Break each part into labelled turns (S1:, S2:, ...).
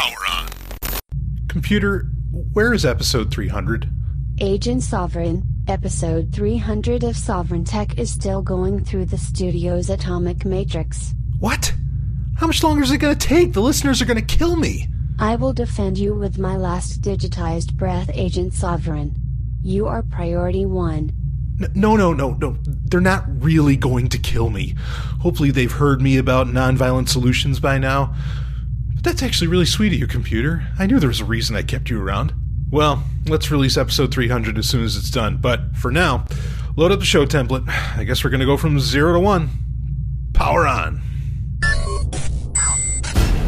S1: Power on.
S2: Computer, where is episode 300?
S3: Agent Sovryn, episode 300 of Sovryn Tech is still going through the studio's atomic matrix.
S2: What? How much longer is it going to take? The listeners are going to kill me.
S3: I will defend you with my last digitized breath, Agent Sovryn. You are priority 1.
S2: No. They're not really going to kill me. Hopefully they've heard me about nonviolent solutions by now. But that's actually really sweet of you, computer. I knew there was a reason I kept you around. Well, let's release episode 300 as soon as it's done. But for now, load up the show template. I guess we're going to go from 0 to 1. Power on.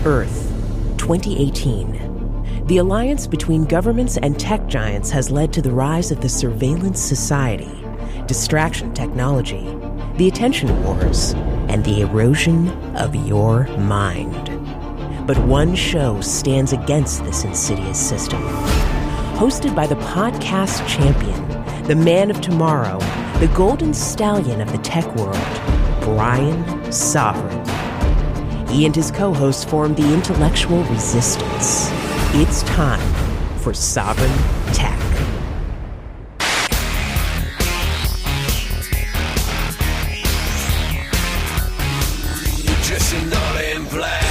S4: Earth, 2018. The alliance between governments and tech giants has led to the rise of the surveillance society, distraction technology, the attention wars, and the erosion of your mind. But one show stands against this insidious system. Hosted by the podcast champion, the man of tomorrow, the golden stallion of the tech world, Brian Sovryn. He and his co-hosts formed the intellectual resistance. It's time for Sovryn Tech.
S5: Dressing all in black,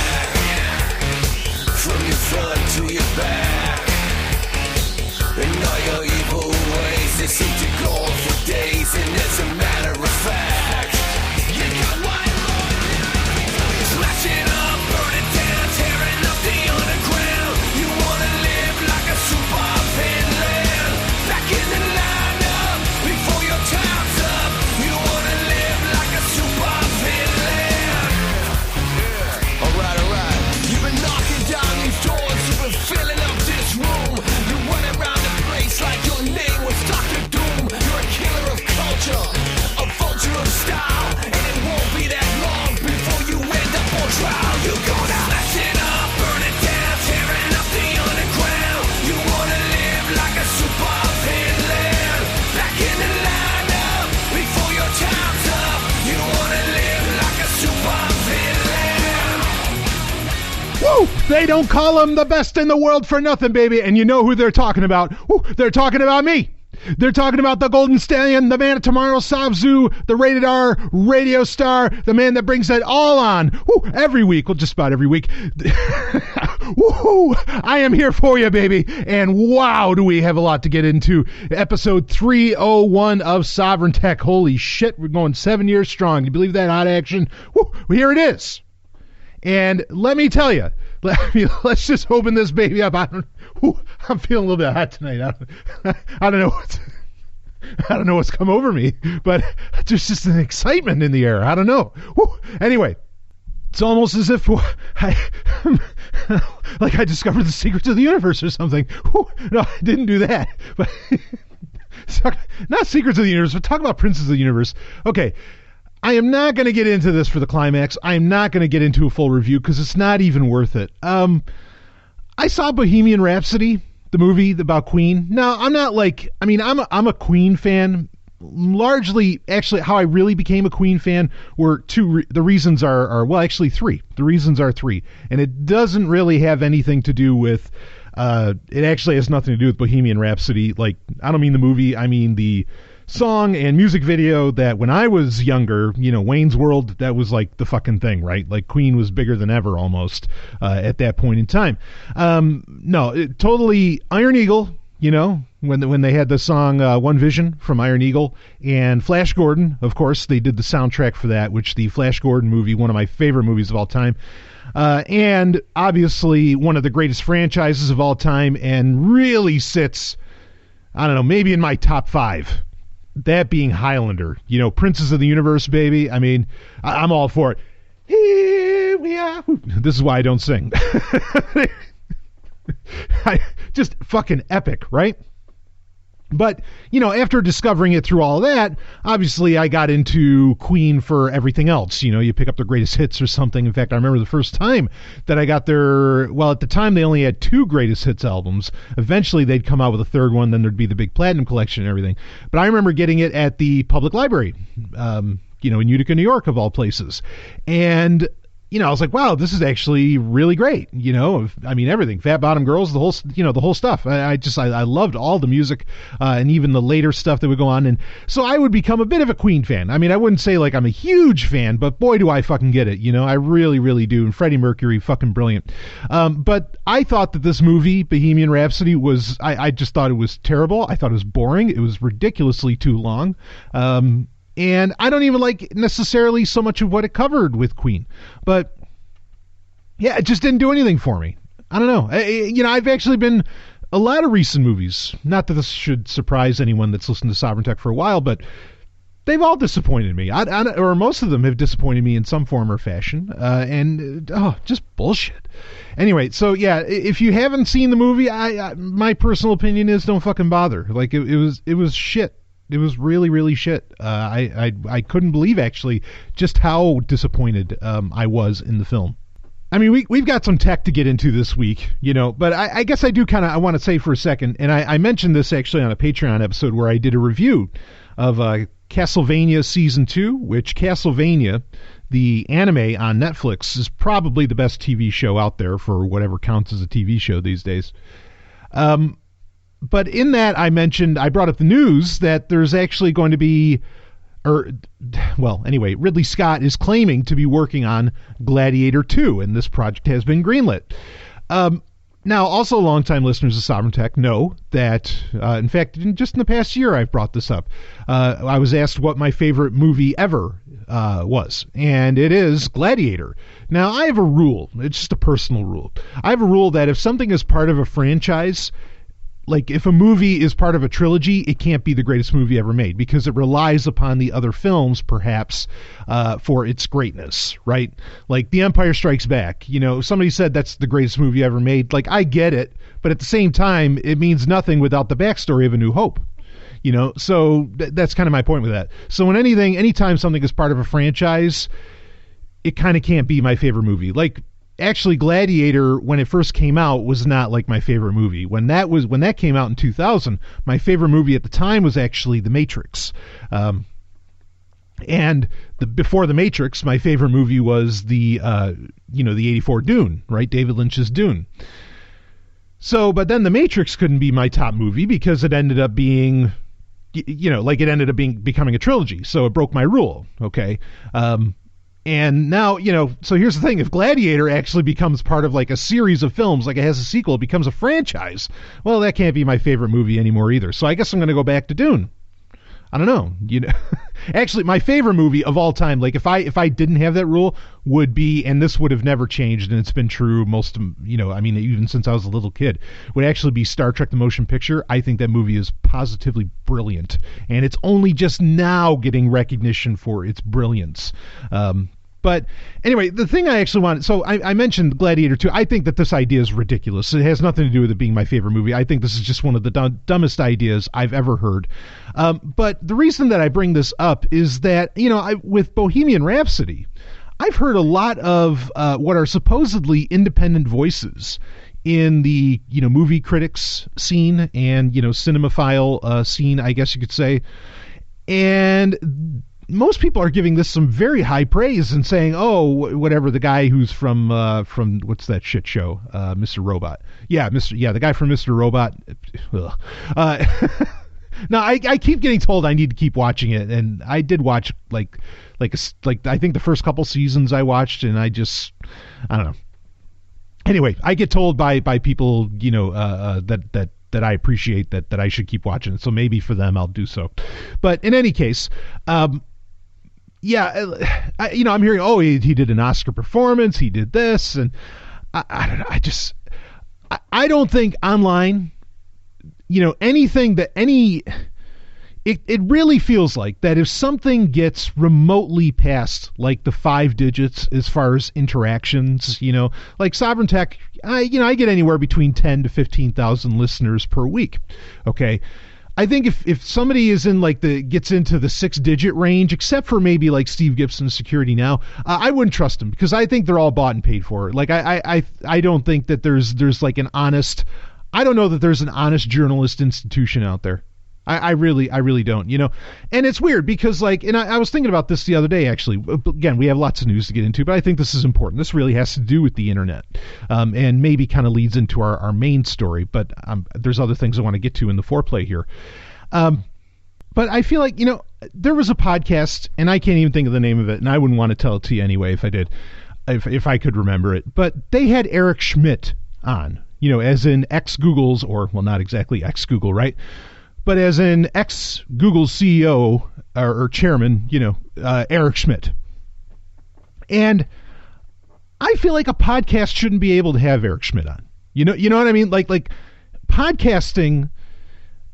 S5: from your front to your back, and all your evil ways, they seem to go on for days, and as a matter of fact, you got one more. Smashing up, burning down, tearing up the underground. You wanna live like a super villain, back in the lineup, before your time's up. You wanna live like a super villain. Alright. You've been knocking down these doors, you've been filling up this room. You run around the place like your name was Dr. Doom. You're a killer of culture, a vulture of style, and it won't be that long before you end up on trial. You're gonna slash it up, burn it down, tearing up the underground. You wanna live like a super villain, back in the lineup, before your time's up. You wanna live like a super villain.
S6: Woo! They don't call them the best in the world for nothing, baby. And you know who they're talking about. Woo! They're talking about me. They're talking about the Golden Stallion, the man of tomorrow, Savzu, the rated R radio star, the man that brings it all on. Woo! Every week, well, just about every week. Woo! I am here for you, baby. And wow, do we have a lot to get into. Episode 301 of Sovryn Tech. Holy shit, we're going 7 years strong. You believe that hot action? Woo! Well, here it is. And let me tell you, let's just open this baby up. I'm feeling a little bit hot tonight. I don't know what's come over me, but there's just an excitement in the air. I don't know. Anyway, it's almost as if I discovered the secrets of the universe or something. No, I didn't do that. But not secrets of the universe, but talk about princes of the universe. Okay. I am not going to get into this for the climax. I am not going to get into a full review because it's not even worth it. I saw Bohemian Rhapsody, the movie about Queen. Now, I'm a Queen fan. Largely, actually, how I really became a Queen fan were the reasons are three. The reasons are three. And it doesn't really have anything to do with, it actually has nothing to do with Bohemian Rhapsody. Like, I don't mean the movie, I mean the song and music video that when I was younger, Wayne's World, that was like the fucking thing, right? Like Queen was bigger than ever almost at that point in time. Totally Iron Eagle, when they had the song One Vision from Iron Eagle, and Flash Gordon, of course, they did the soundtrack for that, which the Flash Gordon movie, one of my favorite movies of all time. And obviously one of the greatest franchises of all time and really sits, I don't know, maybe in my top 5. That being Highlander, Princes of the Universe, baby. I mean, I'm all for it. Here we are. This is why I don't sing. Just fucking epic, right? But, after discovering it through all of that, obviously I got into Queen for everything else. You pick up their greatest hits or something. In fact, I remember the first time that I got at the time they only had 2 greatest hits albums. Eventually they'd come out with a third one, then there'd be the big platinum collection and everything. But I remember getting it at the public library, in Utica, New York, of all places. And I was like, wow, this is actually really great. I mean, everything, Fat Bottom Girls, the whole stuff. I loved all the music, and even the later stuff that would go on. And so I would become a bit of a Queen fan. I mean, I wouldn't say like I'm a huge fan, but boy, do I fucking get it. I really, really do. And Freddie Mercury, fucking brilliant. But I thought that this movie, Bohemian Rhapsody, I just thought it was terrible. I thought it was boring. It was ridiculously too long. And I don't even like necessarily so much of what it covered with Queen. But, yeah, it just didn't do anything for me. I don't know. I've actually been a lot of recent movies. Not that this should surprise anyone that's listened to Sovereign Tech for a while, but they've all disappointed me. Or most of them have disappointed me in some form or fashion. Just bullshit. Anyway, so, yeah, if you haven't seen the movie, my personal opinion is don't fucking bother. Like, it was shit. It was really, really shit. I couldn't believe, actually, just how disappointed I was in the film. I mean, we've got some tech to get into this week, but I guess I do I want to say for a second, and I mentioned this actually on a Patreon episode where I did a review of Castlevania Season 2, which Castlevania, the anime on Netflix, is probably the best TV show out there for whatever counts as a TV show these days. But in that, I brought up the news that there's actually going to be, Ridley Scott is claiming to be working on Gladiator 2, and this project has been greenlit. Now, also longtime listeners of Sovereign Tech know that, in fact, just in the past year, I've brought this up. I was asked what my favorite movie ever was, and it is Gladiator. Now, I have a rule. It's just a personal rule. I have a rule that if something is part of a franchise, like if a movie is part of a trilogy, it can't be the greatest movie ever made because it relies upon the other films, perhaps, for its greatness, right? Like The Empire Strikes Back. Somebody said that's the greatest movie ever made. Like, I get it, but at the same time, it means nothing without the backstory of A New Hope. So that's kind of my point with that. So anytime something is part of a franchise, it kind of can't be my favorite movie. Like, actually, Gladiator, when it first came out, was not like my favorite movie. When that came out in 2000, my favorite movie at the time was actually The Matrix. Before The Matrix, my favorite movie was the 84 Dune, right? David Lynch's Dune. So, but then The Matrix couldn't be my top movie because it ended up being, becoming a trilogy. So it broke my rule. Okay. And now, so here's the thing. If Gladiator actually becomes part of like a series of films, like it has a sequel, it becomes a franchise, well, that can't be my favorite movie anymore either. So I guess I'm going to go back to Dune. I don't know. Actually, my favorite movie of all time, like if I didn't have that rule, would be, and this would have never changed, and it's been true even since I was a little kid, would actually be Star Trek The Motion Picture. I think that movie is positively brilliant, and it's only just now getting recognition for its brilliance. But anyway, the thing I actually wanted, so I mentioned Gladiator 2. I think that this idea is ridiculous. It has nothing to do with it being my favorite movie. I think this is just one of the dumbest ideas I've ever heard. But the reason that I bring this up is that, with Bohemian Rhapsody, I've heard a lot of what are supposedly independent voices in the, movie critics scene and, cinemaphile scene, I guess you could say. And most people are giving this some very high praise and saying, oh, whatever, the guy who's from what's that shit show, Mr. Robot. Yeah, the guy from Mr. Robot. No, I keep getting told I need to keep watching it, and I did watch like I think the first couple seasons I watched, and I don't know. Anyway, I get told by people, that I appreciate that I should keep watching it. So maybe for them I'll do so. But in any case, I'm hearing, oh, he did an Oscar performance, he did this, and I don't know. I don't think online, anything that it really feels like that if something gets remotely past like the 5 digits as far as interactions, like Sovereign Tech, I get anywhere between 10 to 15,000 listeners per week. Okay. I think if somebody is gets into the 6-digit range, except for maybe like Steve Gibson's Security Now, I wouldn't trust them because I think they're all bought and paid for. Like I don't think that there's like an honest, I don't know that there's an honest journalist institution out there. I really don't, and it's weird because and I was thinking about this the other day, actually. Again, we have lots of news to get into, but I think this is important. This really has to do with the internet, and maybe kind of leads into our main story, but there's other things I want to get to in the foreplay here. But I feel like, there was a podcast, and I can't even think of the name of it, and I wouldn't want to tell it to you anyway if I did, if I could remember it, but they had Eric Schmidt on, as in ex-Google's, or, well, not exactly ex-Google, right? But as in ex-Google CEO or chairman, Eric Schmidt. And I feel like a podcast shouldn't be able to have Eric Schmidt on. You know what I mean? Like podcasting,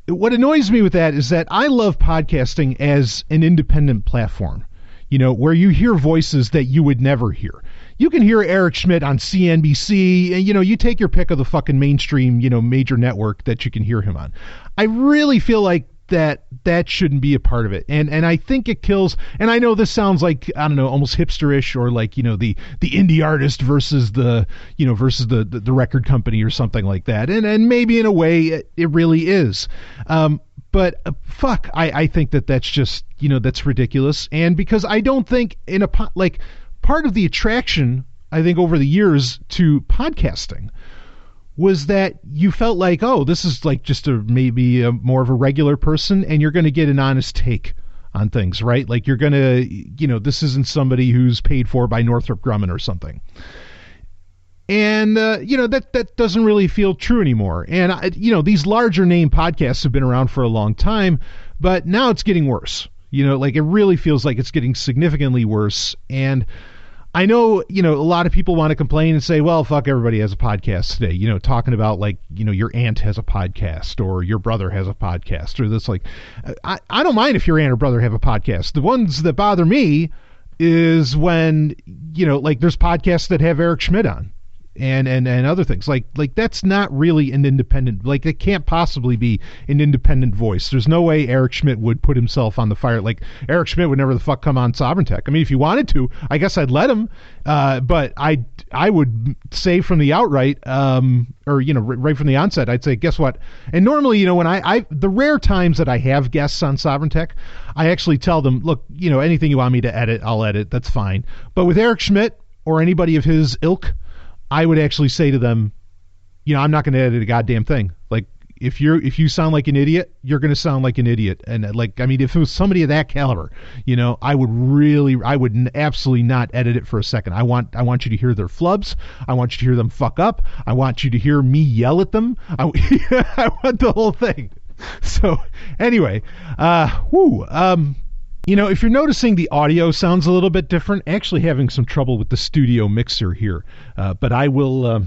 S6: what annoys me with that is that I love podcasting as an independent platform, where you hear voices that you would never hear. You can hear Eric Schmidt on CNBC, and, you take your pick of the fucking mainstream, major network that you can hear him on. I really feel like that shouldn't be a part of it. And I think it kills, and I know this sounds like, I don't know, almost hipsterish, or like, the indie artist versus the record company or something like that. And maybe in a way it really is. But fuck, I think that's just, that's ridiculous. And because I don't think part of the attraction, I think, over the years to podcasting was that you felt like, oh, this is like just maybe more of a regular person, and you're going to get an honest take on things, right? Like you're going to, this isn't somebody who's paid for by Northrop Grumman or something. And, that doesn't really feel true anymore. And, these larger name podcasts have been around for a long time, but now it's getting worse. It really feels like it's getting significantly worse. And I know, a lot of people want to complain and say, well, fuck, everybody has a podcast today, talking about your aunt has a podcast, or your brother has a podcast, or this, I don't mind if your aunt or brother have a podcast. The ones that bother me is when, there's podcasts that have Eric Schmidt on and other things like that's not really an independent, it can't possibly be an independent voice. There's no way Eric Schmidt would put himself on the fire. Eric Schmidt would never the fuck come on Sovryn Tech. I mean, if he wanted to, I guess I'd let him, but I would say from the outright, right from the onset, I'd say, guess what? And normally, when I the rare times that I have guests on Sovryn Tech, I actually tell them, look, anything you want me to edit, I'll edit. That's fine. But with Eric Schmidt or anybody of his ilk, I would actually say to them, I'm not going to edit a goddamn thing. If you sound like an idiot, you're going to sound like an idiot. And if it was somebody of that caliber, I would absolutely not edit it for a second. I want you to hear their flubs. I want you to hear them fuck up. I want you to hear me yell at them. I want the whole thing. So anyway, if you're noticing the audio sounds a little bit different, actually having some trouble with the studio mixer here. But I will,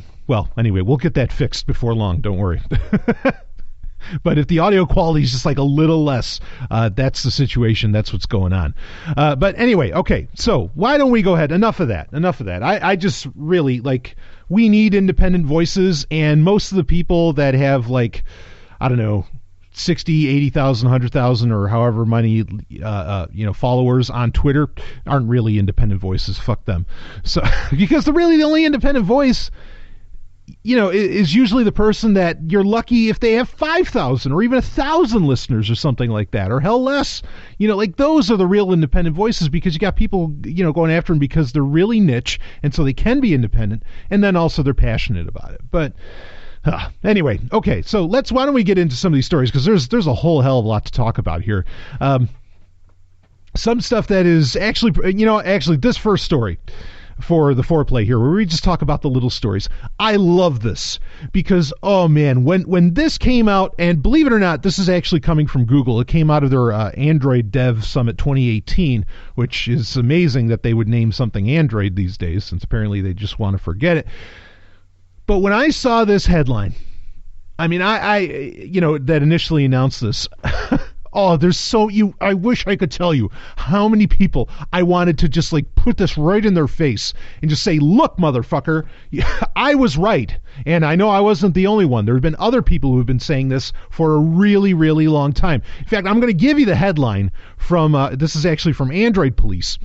S6: anyway, we'll get that fixed before long. Don't worry. But if the audio quality is just a little less, that's the situation. That's what's going on. But anyway, okay. So why don't we go ahead? Enough of that. I just really, we need independent voices, and most of the people that have, I don't know, 60, 80,000, 100,000, or however many, followers on Twitter aren't really independent voices. Fuck them. So, because the only independent voice, is usually the person that you're lucky if they have 5,000 or even 1,000 listeners or something like that, or hell less. Those are the real independent voices, because you got people, going after them because they're really niche, and so they can be independent, and then also they're passionate about it. But anyway, okay, so why don't we get into some of these stories, because there's a whole hell of a lot to talk about here. Some stuff that is actually this first story for the foreplay here, where we just talk about the little stories. I love this because, oh man, when this came out, and believe it or not, this is actually coming from Google. It came out of their Android Dev Summit 2018, which is amazing that they would name something Android these days, since apparently they just want to forget it. But when I saw this headline, I mean, I that initially announced this, I wish I could tell you how many people I wanted to just put this right in their face and just say, look, motherfucker, I was right. And I know I wasn't the only one. There have been other people who have been saying this for a really, really long time. In fact, I'm going to give you the headline from, this is actually from Android Police.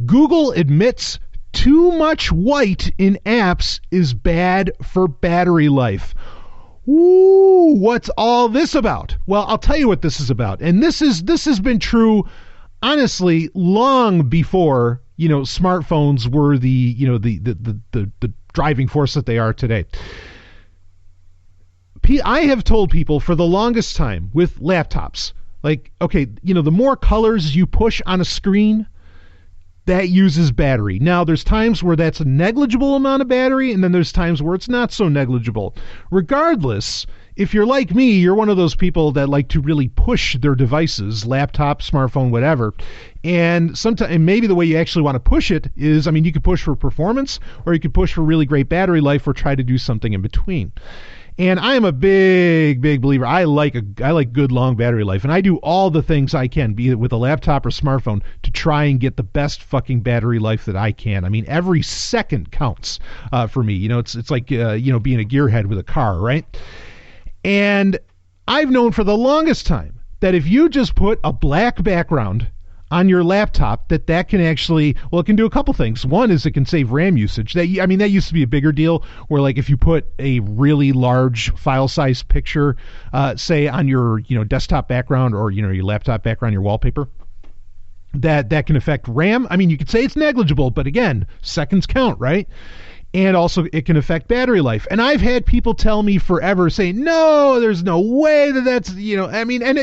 S6: Google admits too much white in apps is bad for battery life. Ooh, what's all this about? Well, I'll tell you what this is about. And this has been true, honestly, long before, smartphones were the driving force that they are today. I have told people for the longest time with laptops, like, okay, the more colors you push on a screen, that uses battery. Now, there's times where that's a negligible amount of battery, and then there's times where it's not so negligible. Regardless, if you're like me, you're one of those people that like to really push their devices, laptop, smartphone, whatever. And maybe the way you actually want to push it is, you could push for performance, or you could push for really great battery life, or try to do something in between. And I am a big, big believer. I like good long battery life, and I do all the things I can, be it with a laptop or smartphone, to try and get the best fucking battery life that I can. Every second counts for me. It's like being a gearhead with a car, right? And I've known for the longest time that if you just put a black background on your laptop, that can actually, it can do a couple things. One is it can save RAM usage. That used to be a bigger deal, where like if you put a really large file size picture, say on your desktop background, or your laptop background, your wallpaper, that can affect RAM. You could say it's negligible, but again, seconds count, right? And also it can affect battery life. And I've had people tell me forever, say, no, there's no way that's, and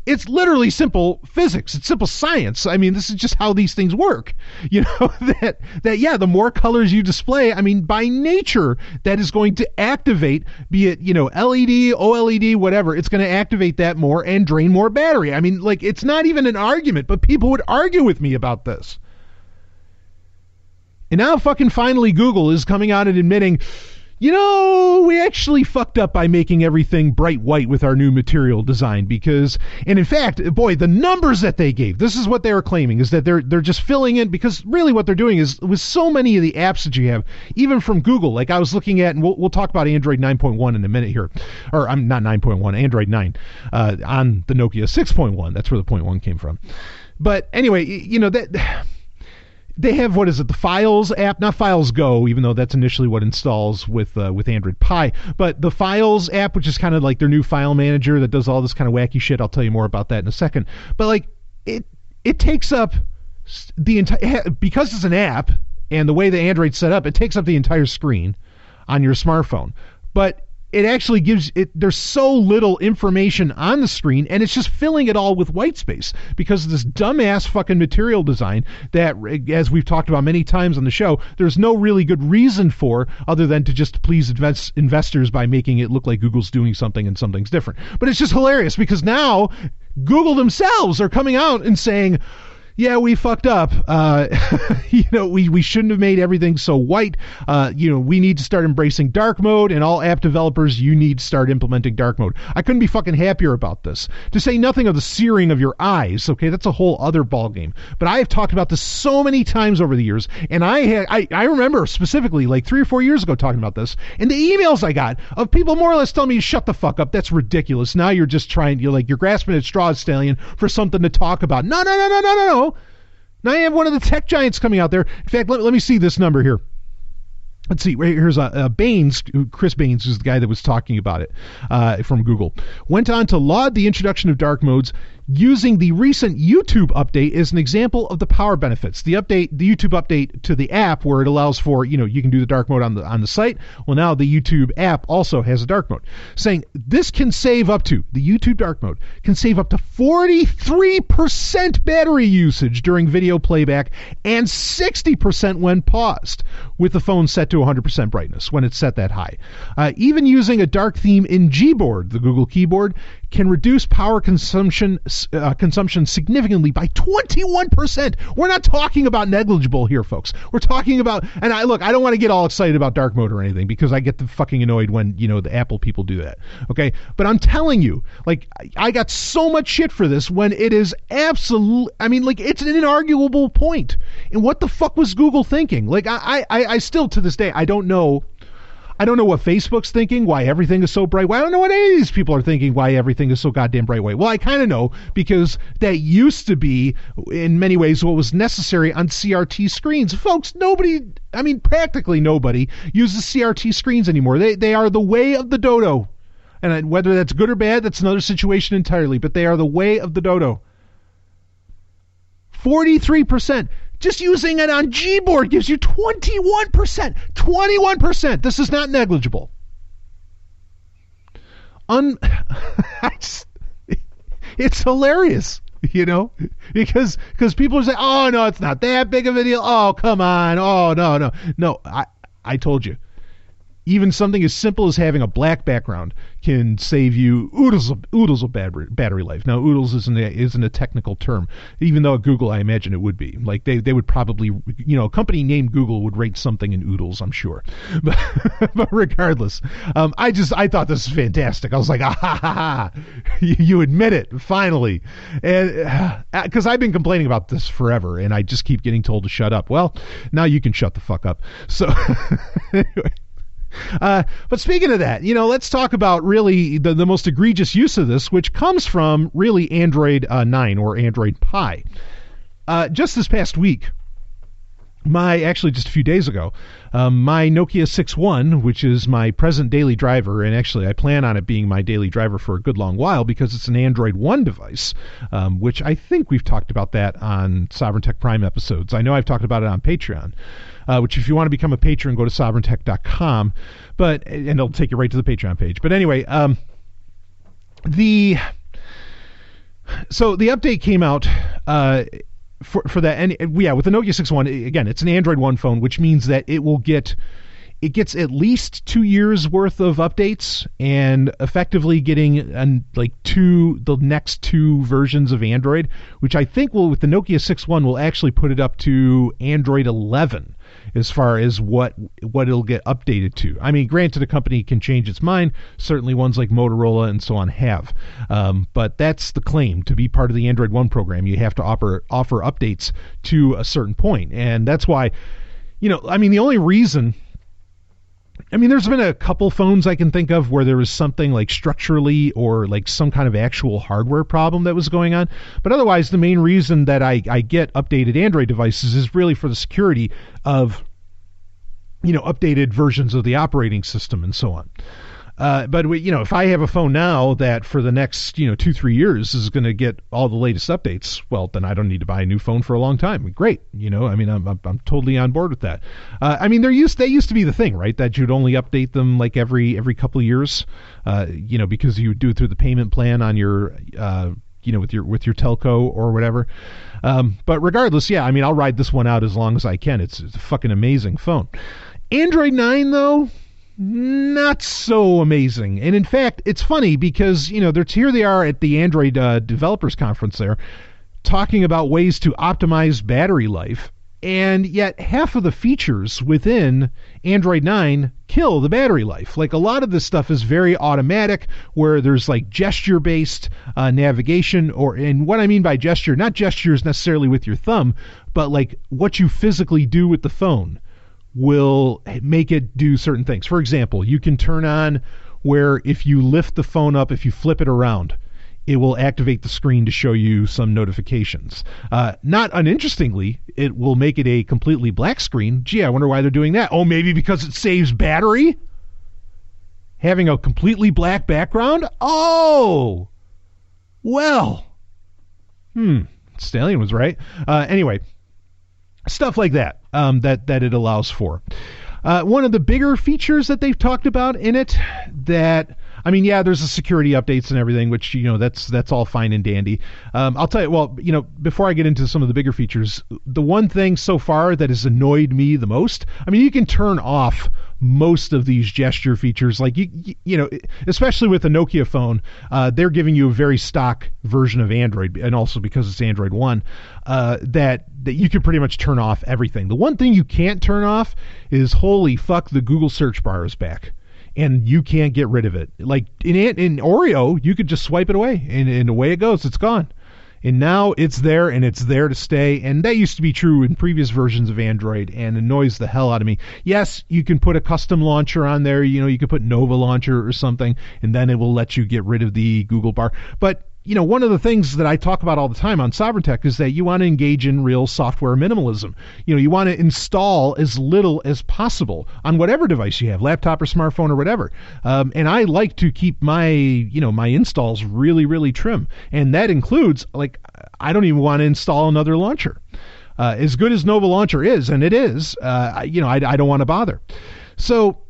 S6: it's literally simple physics. It's simple science. This is just how these things work. The more colors you display, by nature, that is going to activate, be it, LED, OLED, whatever, it's going to activate that more and drain more battery. It's not even an argument, but people would argue with me about this. And now fucking finally Google is coming out and admitting, we actually fucked up by making everything bright white with our new material design, and in fact, boy, the numbers that they gave, this is what they were claiming, is that they're just filling in, because really what they're doing is, with so many of the apps that you have, even from Google, like I was looking at, and we'll talk about Android 9.1 in a minute here, or I'm not 9.1, Android 9, on the Nokia 6.1, that's where the 0.1 came from. But anyway, they have, what is it, the Files app, not Files Go, even though that's initially what installs with Android Pie, but the Files app, which is kind of like their new file manager that does all this kind of wacky shit. I'll tell you more about that in a second. But it takes up the entire, because it's an app and the way the Android's set up, it takes up the entire screen on your smartphone. But it actually gives it, there's so little information on the screen, and it's just filling it all with white space because of this dumbass fucking material design that, as we've talked about many times on the show, there's no really good reason for, other than to just please investors by making it look like Google's doing something and something's different. But it's just hilarious because now Google themselves are coming out and saying, yeah, we fucked up. We shouldn't have made everything so white. We need to start embracing dark mode, and all app developers, you need to start implementing dark mode. I couldn't be fucking happier about this. To say nothing of the searing of your eyes, okay, that's a whole other ballgame. But I have talked about this so many times over the years, and I remember specifically like 3 or 4 years ago talking about this, and the emails I got of people more or less telling me to shut the fuck up. That's ridiculous. Now you're just you're grasping at straws, Stallion, for something to talk about. No. Now you have one of the tech giants coming out there. In fact, let me see this number here. Let's see. Right here's Baines, Chris Baines, who's the guy that was talking about it from Google, went on to laud the introduction of dark modes, using the recent YouTube update as an example of the power benefits. The YouTube update to the app, where it allows for, you can do the dark mode on the site. Well, now the YouTube app also has a dark mode, saying this can save up to, the YouTube dark mode can save up to 43% battery usage during video playback and 60% when paused, with the phone set to 100% brightness when it's set that high. Even using a dark theme in Gboard, the Google keyboard, can reduce power consumption significantly by 21%. We're not talking about negligible here, folks. We're talking about, and I don't want to get all excited about dark mode or anything, because I get fucking annoyed when, the Apple people do that. Okay? But I'm telling you, I got so much shit for this when it is absolute, it's an inarguable point. And what the fuck was Google thinking? I still, to this day, I don't know what Facebook's thinking, why everything is so bright. Well, I don't know what any of these people are thinking, why everything is so goddamn bright white. Well, I kind of know, because that used to be, in many ways, what was necessary on CRT screens. Folks, practically nobody uses CRT screens anymore. They are the way of the dodo. And whether that's good or bad, that's another situation entirely. But they are the way of the dodo. 43%. Just using it on Gboard gives you 21%. 21%. This is not negligible. It's hilarious, because people say, oh, no, it's not that big of a deal. Oh, come on. Oh, no. No, I told you. Even something as simple as having a black background can save you oodles of battery life. Now, oodles isn't a technical term, even though at Google, I imagine it would be. Like, they would probably, a company named Google would rate something in oodles, I'm sure. But regardless, I thought this was fantastic. I was like, you admit it, finally. And because I've been complaining about this forever, and I just keep getting told to shut up. Well, now you can shut the fuck up. So, anyway. But speaking of that, let's talk about really the most egregious use of this, which comes from really Android 9 or Android Pie. Just this past week, just a few days ago, my Nokia 6.1, which is my present daily driver, and actually I plan on it being my daily driver for a good long while because it's an Android One device, which I think we've talked about that on Sovereign Tech Prime episodes. I know I've talked about it on Patreon. Which if you want to become a patron, go to sovereigntech.com, and it'll take you right to the Patreon page. But anyway, the update came out for that, and with the Nokia 6.1, again, it's an Android One phone, which means that it gets at least 2 years worth of updates, and effectively getting the next two versions of Android, which I think with the Nokia 6.1 will actually put it up to Android 11 as far as what it'll get updated to. I mean, granted, a company can change its mind. Certainly ones like Motorola and so on have. But that's the claim. To be part of the Android One program, you have to offer updates to a certain point. And that's why, the only reason... there's been a couple phones I can think of where there was something like structurally or like some kind of actual hardware problem that was going on. But otherwise, the main reason that I get updated Android devices is really for the security of, updated versions of the operating system and so on. But if I have a phone now that for the next 2-3 years is going to get all the latest updates, well, then I don't need to buy a new phone for a long time. Great, I'm totally on board with that. They used to be the thing, right? That you'd only update them like every couple of years, because you would do it through the payment plan on your with your telco or whatever. But regardless, I'll ride this one out as long as I can. It's a fucking amazing phone. Android 9 though, not so amazing. And in fact, it's funny because, here they are at the Android developers conference there talking about ways to optimize battery life. And yet half of the features within Android 9 kill the battery life. Like a lot of this stuff is very automatic where there's like gesture-based navigation and what I mean by gesture, not gestures necessarily with your thumb, but like what you physically do with the phone will make it do certain things. For example, you can turn on where if you lift the phone up, if you flip it around, it will activate the screen to show you some notifications. Not uninterestingly, it will make it a completely black screen. Gee, I wonder why they're doing that. Oh, maybe because it saves battery? Having a completely black background? Oh! Well. Stallion was right. Anyway, stuff like that. That it allows for. One of the bigger features that they've talked about in it that, there's the security updates and everything, which, that's all fine and dandy. I'll tell you, before I get into some of the bigger features, the one thing so far that has annoyed me the most, you can turn off most of these gesture features, like, especially with a Nokia phone, they're giving you a very stock version of Android, and also because it's Android One, that you can pretty much turn off everything. The one thing you can't turn off is, holy fuck, the Google search bar is back. And you can't get rid of it. Like in Oreo, you could just swipe it away, and away it goes. It's gone. And now it's there, and it's there to stay. And that used to be true in previous versions of Android, and annoys the hell out of me. Yes, you can put a custom launcher on there. You could put Nova Launcher or something, and then it will let you get rid of the Google bar. But one of the things that I talk about all the time on Sovryn Tech is that you want to engage in real software minimalism. You want to install as little as possible on whatever device you have, laptop or smartphone or whatever. And I like to keep my, my installs really, really trim. And that includes, like, I don't even want to install another launcher. As good as Nova Launcher is, and it is, I don't want to bother. So,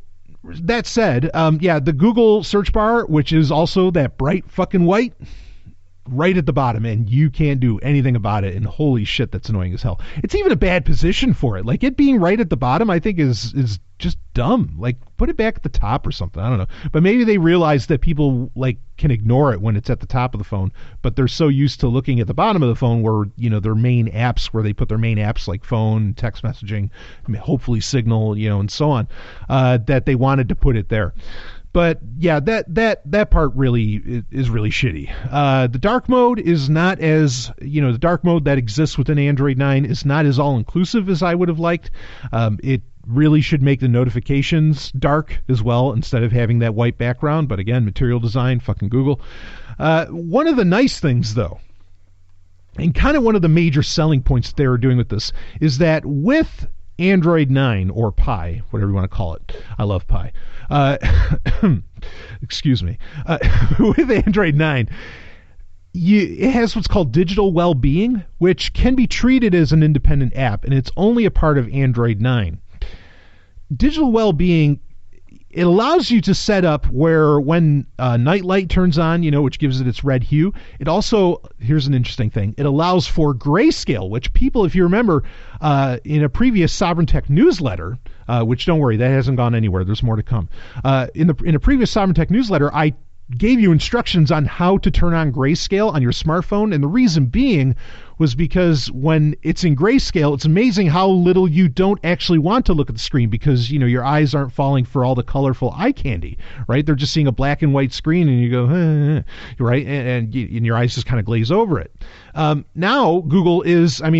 S6: that said, the Google search bar, which is also that bright fucking white, right at the bottom, and you can't do anything about it, and holy shit, that's annoying as hell. It's even a bad position for it. Like, it being right at the bottom, I think is just dumb. Like, put it back at the top or something. I don't know. But maybe they realize that people, like, can ignore it when it's at the top of the phone, but they're so used to looking at the bottom of the phone where, their main apps, where they put their main apps like phone, text messaging, hopefully Signal, and so on, that they wanted to put it there. But yeah, that part really is really shitty. The dark mode is not as, the dark mode that exists within Android 9 is not as all-inclusive as I would have liked. It really should make the notifications dark as well instead of having that white background. But again, material design, fucking Google. One of the nice things, though, and kind of one of the major selling points that they were doing with this, is that with Android 9, or Pie, whatever you want to call it. I love Pie. Excuse me. With Android 9, it has what's called digital well-being, which can be treated as an independent app, and it's only a part of Android 9. Digital well-being, it allows you to set up where when night light turns on, which gives it its red hue, it also, here's an interesting thing, it allows for grayscale, which people, if you remember, in a previous Sovryn Tech newsletter, which don't worry, that hasn't gone anywhere, there's more to come. In a previous Sovryn Tech newsletter, I gave you instructions on how to turn on grayscale on your smartphone, and the reason being was because when it's in grayscale, it's amazing how little you don't actually want to look at the screen because, your eyes aren't falling for all the colorful eye candy, right? They're just seeing a black and white screen and you go, right? And your eyes just kind of glaze over it. Now, Google is, and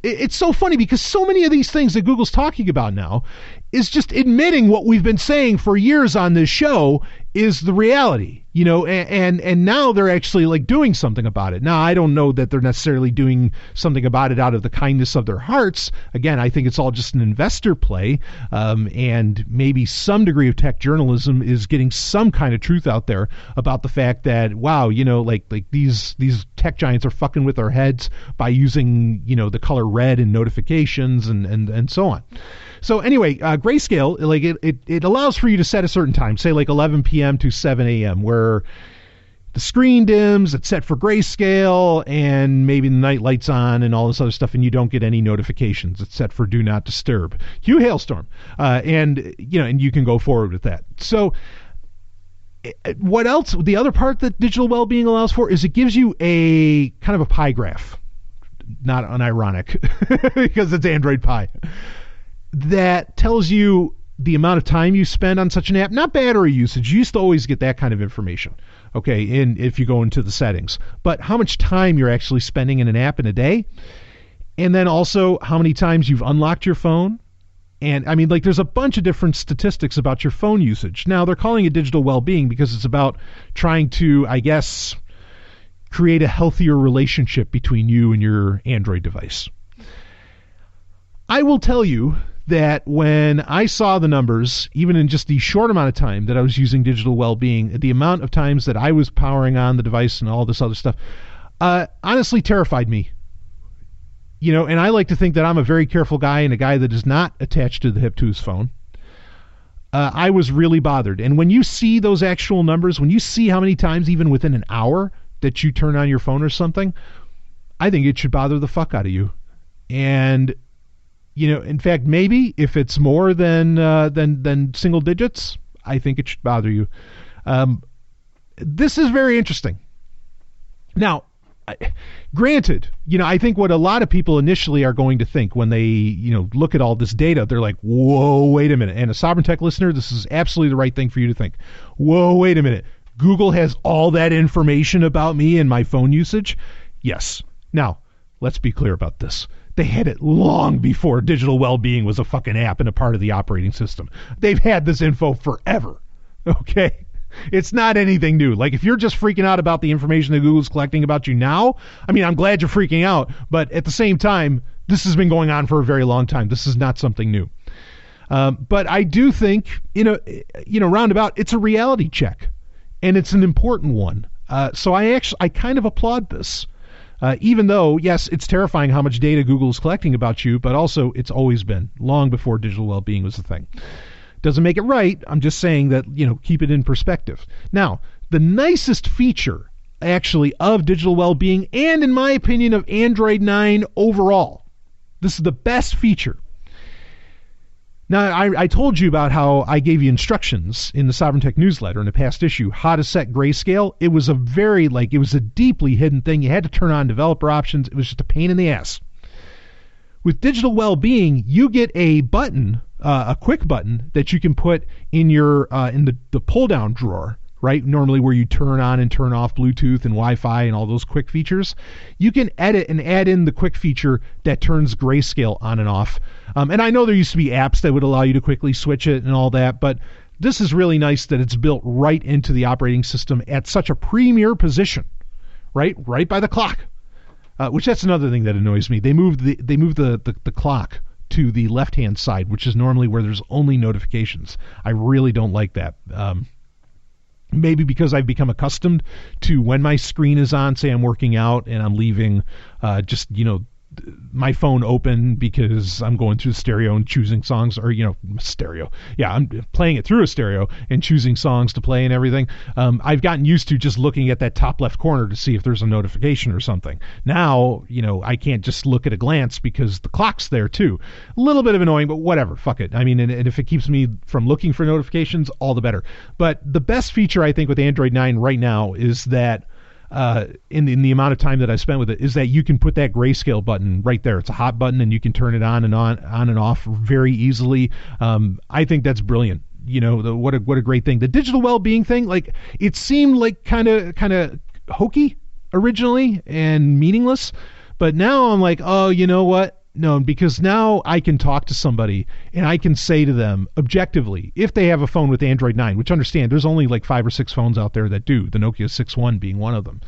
S6: it's so funny because so many of these things that Google's talking about now is just admitting what we've been saying for years on this show is the reality, and now they're actually like doing something about it. Now, I don't know that they're necessarily doing something about it out of the kindness of their hearts. Again, I think it's all just an investor play, and maybe some degree of tech journalism is getting some kind of truth out there about the fact that, wow, like these tech giants are fucking with our heads by using, the color red in notifications and so on. So anyway, grayscale, like it allows for you to set a certain time, say like 11 p.m. to 7 a.m., where the screen dims, it's set for grayscale, and maybe the night light's on and all this other stuff, and you don't get any notifications. It's set for do not disturb. Cue hailstorm, and you can go forward with that. So what else? The other part that digital well-being allows for is it gives you a kind of a pie graph, not unironic, because it's Android Pie, that tells you the amount of time you spend on such an app, not battery usage. You used to always get that kind of information, okay, if you go into the settings, but how much time you're actually spending in an app in a day, and then also how many times you've unlocked your phone. And there's a bunch of different statistics about your phone usage. Now, they're calling it digital well-being because it's about trying to, I guess, create a healthier relationship between you and your Android device. I will tell you that when I saw the numbers, even in just the short amount of time that I was using digital well-being, the amount of times that I was powering on the device and all this other stuff, honestly terrified me. And I like to think that I'm a very careful guy and a guy that is not attached to the hip to his phone. I was really bothered. And when you see those actual numbers, when you see how many times even within an hour that you turn on your phone or something, I think it should bother the fuck out of you. And in fact, maybe if it's more than single digits, I think it should bother you. This is very interesting. Now, granted, I think what a lot of people initially are going to think when they, look at all this data, they're like, whoa, wait a minute. And a Sovryn Tech listener, this is absolutely the right thing for you to think. Whoa, wait a minute. Google has all that information about me and my phone usage? Yes. Now, let's be clear about this. They had it long before digital well-being was a fucking app and a part of the operating system. They've had this info forever. Okay? It's not anything new. Like, if you're just freaking out about the information that Google's collecting about you now, I mean, I'm glad you're freaking out, but at the same time, this has been going on for a very long time. This is not something new. But I do think, roundabout, it's a reality check, and it's an important one. So I kind of applaud this. Even though, yes, it's terrifying how much data Google is collecting about you, but also it's always been, long before digital well-being was a thing. Doesn't make it right. I'm just saying that, keep it in perspective. Now, the nicest feature, actually, of digital well-being, and in my opinion of Android 9 overall, this is the best feature. Now, I told you about how I gave you instructions in the Sovryn Tech newsletter in a past issue, how to set grayscale. It was a deeply hidden thing. You had to turn on developer options. It was just a pain in the ass. With digital well-being, you get a button, a quick button that you can put in your in the pull-down drawer, right? Normally where you turn on and turn off Bluetooth and Wi-Fi and all those quick features. You can edit and add in the quick feature that turns grayscale on and off. And I know there used to be apps that would allow you to quickly switch it and all that, but this is really nice that it's built right into the operating system at such a premier position, right by the clock. Which that's another thing that annoys me. They moved the clock to the left-hand side, which is normally where there's only notifications. I really don't like that. Maybe because I've become accustomed to when my screen is on, say I'm working out and I'm leaving my phone open because I'm going through the stereo and choosing songs, or stereo. Yeah, I'm playing it through a stereo and choosing songs to play and everything. I've gotten used to just looking at that top left corner to see if there's a notification or something. Now, I can't just look at a glance because the clock's there too. A little bit of annoying, but whatever. Fuck it. I mean, and if it keeps me from looking for notifications, all the better. But the best feature I think with Android 9 right now is that in the amount of time that I spent with it, is that you can put that grayscale button right there. It's a hot button and you can turn it on and off very easily. I think that's brilliant. What a great thing. The digital well-being thing, like, it seemed like kind of hokey originally and meaningless, but now I'm like, oh, you know what? No, because now I can talk to somebody and I can say to them objectively, if they have a phone with Android 9, which, understand, there's only like 5 or 6 phones out there that do, the Nokia 6.1 being one of them.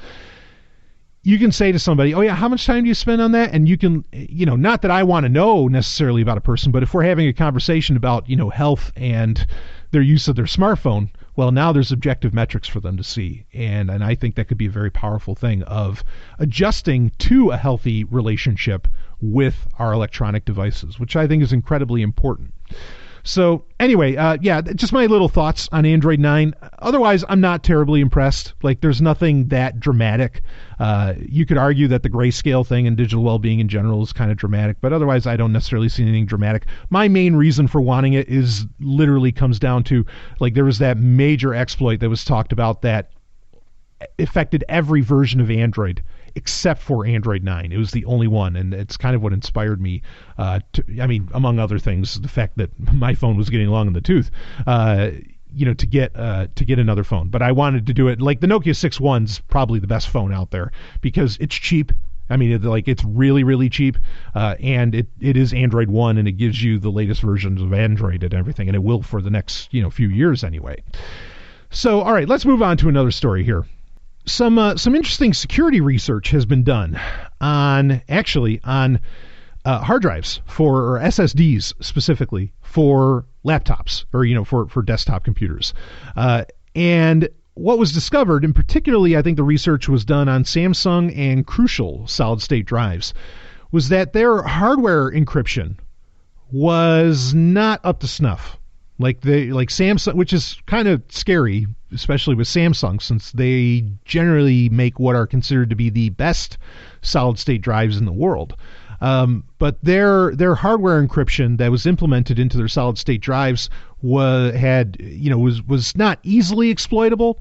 S6: You can say to somebody, oh yeah, how much time do you spend on that? And you can, not that I want to know necessarily about a person, but if we're having a conversation about, health and their use of their smartphone, well, now there's objective metrics for them to see. And I think that could be a very powerful thing of adjusting to a healthy relationship with our electronic devices, which I think is incredibly important. So anyway, just my little thoughts on Android 9. Otherwise, I'm not terribly impressed. Like, there's nothing that dramatic. You could argue that the grayscale thing and digital well-being in general is kind of dramatic, but otherwise I don't necessarily see anything dramatic. My main reason for wanting it is literally comes down to, like, there was that major exploit that was talked about that affected every version of Android except for Android 9. It was the only one, and it's kind of what inspired me among other things, the fact that my phone was getting long in the tooth, to get another phone. But I wanted to do it, like, the Nokia 6.1's probably the best phone out there because it's cheap. I mean, it's really, really cheap, and it is Android 1, and it gives you the latest versions of Android and everything, and it will for the next, few years anyway. So, all right, let's move on to another story here. Some interesting security research has been done on hard drives or SSDs specifically for laptops or for desktop computers. And what was discovered, and particularly I think the research was done on Samsung and Crucial solid state drives, was that their hardware encryption was not up to snuff. Like Samsung, which is kind of scary, especially with Samsung, since they generally make what are considered to be the best solid-state drives in the world. But their hardware encryption that was implemented into their solid-state drives was not easily exploitable,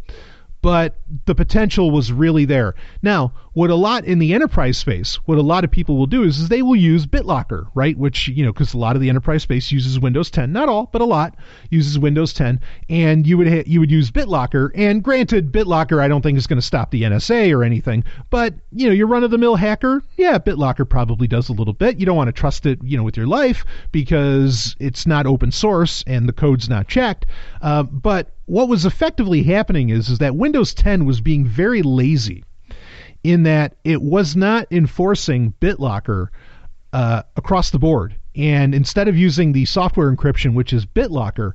S6: but the potential was really there. Now, what a lot in the enterprise space, what a lot of people will do is they will use BitLocker, right? Which, because a lot of the enterprise space uses Windows 10, not all, but a lot uses Windows 10, and you would use BitLocker. And granted, BitLocker I don't think is going to stop the NSA or anything, but your run-of-the-mill hacker, yeah, BitLocker probably does a little bit. You don't want to trust it, with your life because it's not open source and the code's not checked. But what was effectively happening is that Windows 10 was being very lazy in that it was not enforcing BitLocker across the board. And instead of using the software encryption, which is BitLocker,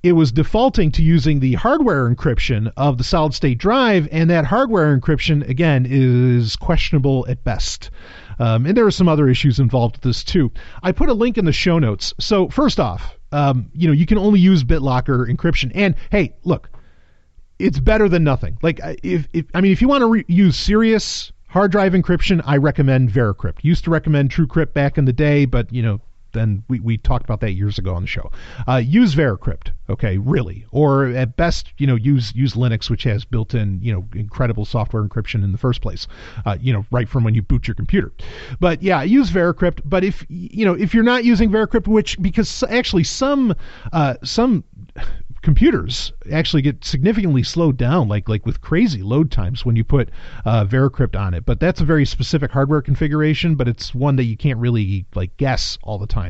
S6: it was defaulting to using the hardware encryption of the solid-state drive, and that hardware encryption, again, is questionable at best. And there are some other issues involved with this, too. I put a link in the show notes. So, first off, you can only use BitLocker encryption. And, hey, look, it's better than nothing. Like, if you want to use serious hard drive encryption, I recommend VeraCrypt. Used to recommend TrueCrypt back in the day, but, then we talked about that years ago on the show. Use VeraCrypt, okay, really. Or at best, use Linux, which has built-in, incredible software encryption in the first place, right from when you boot your computer. But yeah, use VeraCrypt. But if you're not using VeraCrypt, because actually some computers actually get significantly slowed down, like with crazy load times when you put VeraCrypt on it. But that's a very specific hardware configuration, but it's one that you can't really guess all the time.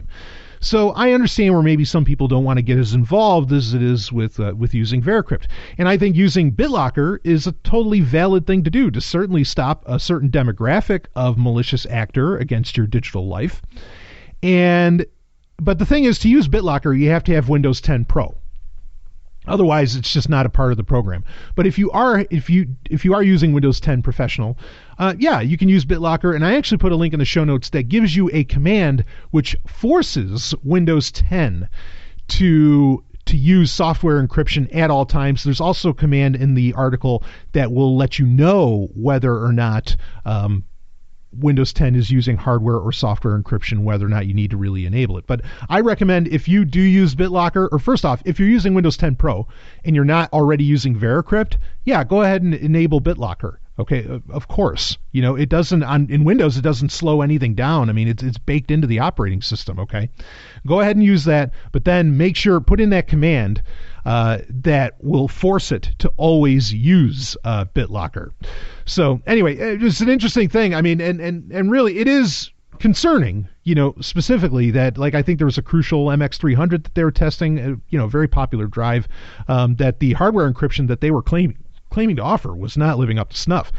S6: So I understand where maybe some people don't want to get as involved as it is with using VeraCrypt. And I think using BitLocker is a totally valid thing to do to certainly stop a certain demographic of malicious actor against your digital life. But the thing is, to use BitLocker, you have to have Windows 10 Pro. Otherwise, it's just not a part of the program. But if you are using Windows 10 Professional, you can use BitLocker. And I actually put a link in the show notes that gives you a command which forces Windows 10 to use software encryption at all times. There's also a command in the article that will let you know whether or not Windows 10 is using hardware or software encryption, whether or not you need to really enable it. But I recommend, if you do use BitLocker, or first off, if you're using Windows 10 Pro and you're not already using VeraCrypt, go ahead and enable BitLocker. Okay, of course. It doesn't, in Windows, it doesn't slow anything down. I mean, it's baked into the operating system, okay? Go ahead and use that, but then make sure, put in that command that will force it to always use BitLocker. So anyway, it's an interesting thing. I mean, and really, it is concerning, specifically that, I think there was a Crucial MX300 that they were testing, a very popular drive, that the hardware encryption that they were claiming to offer was not living up to snuff.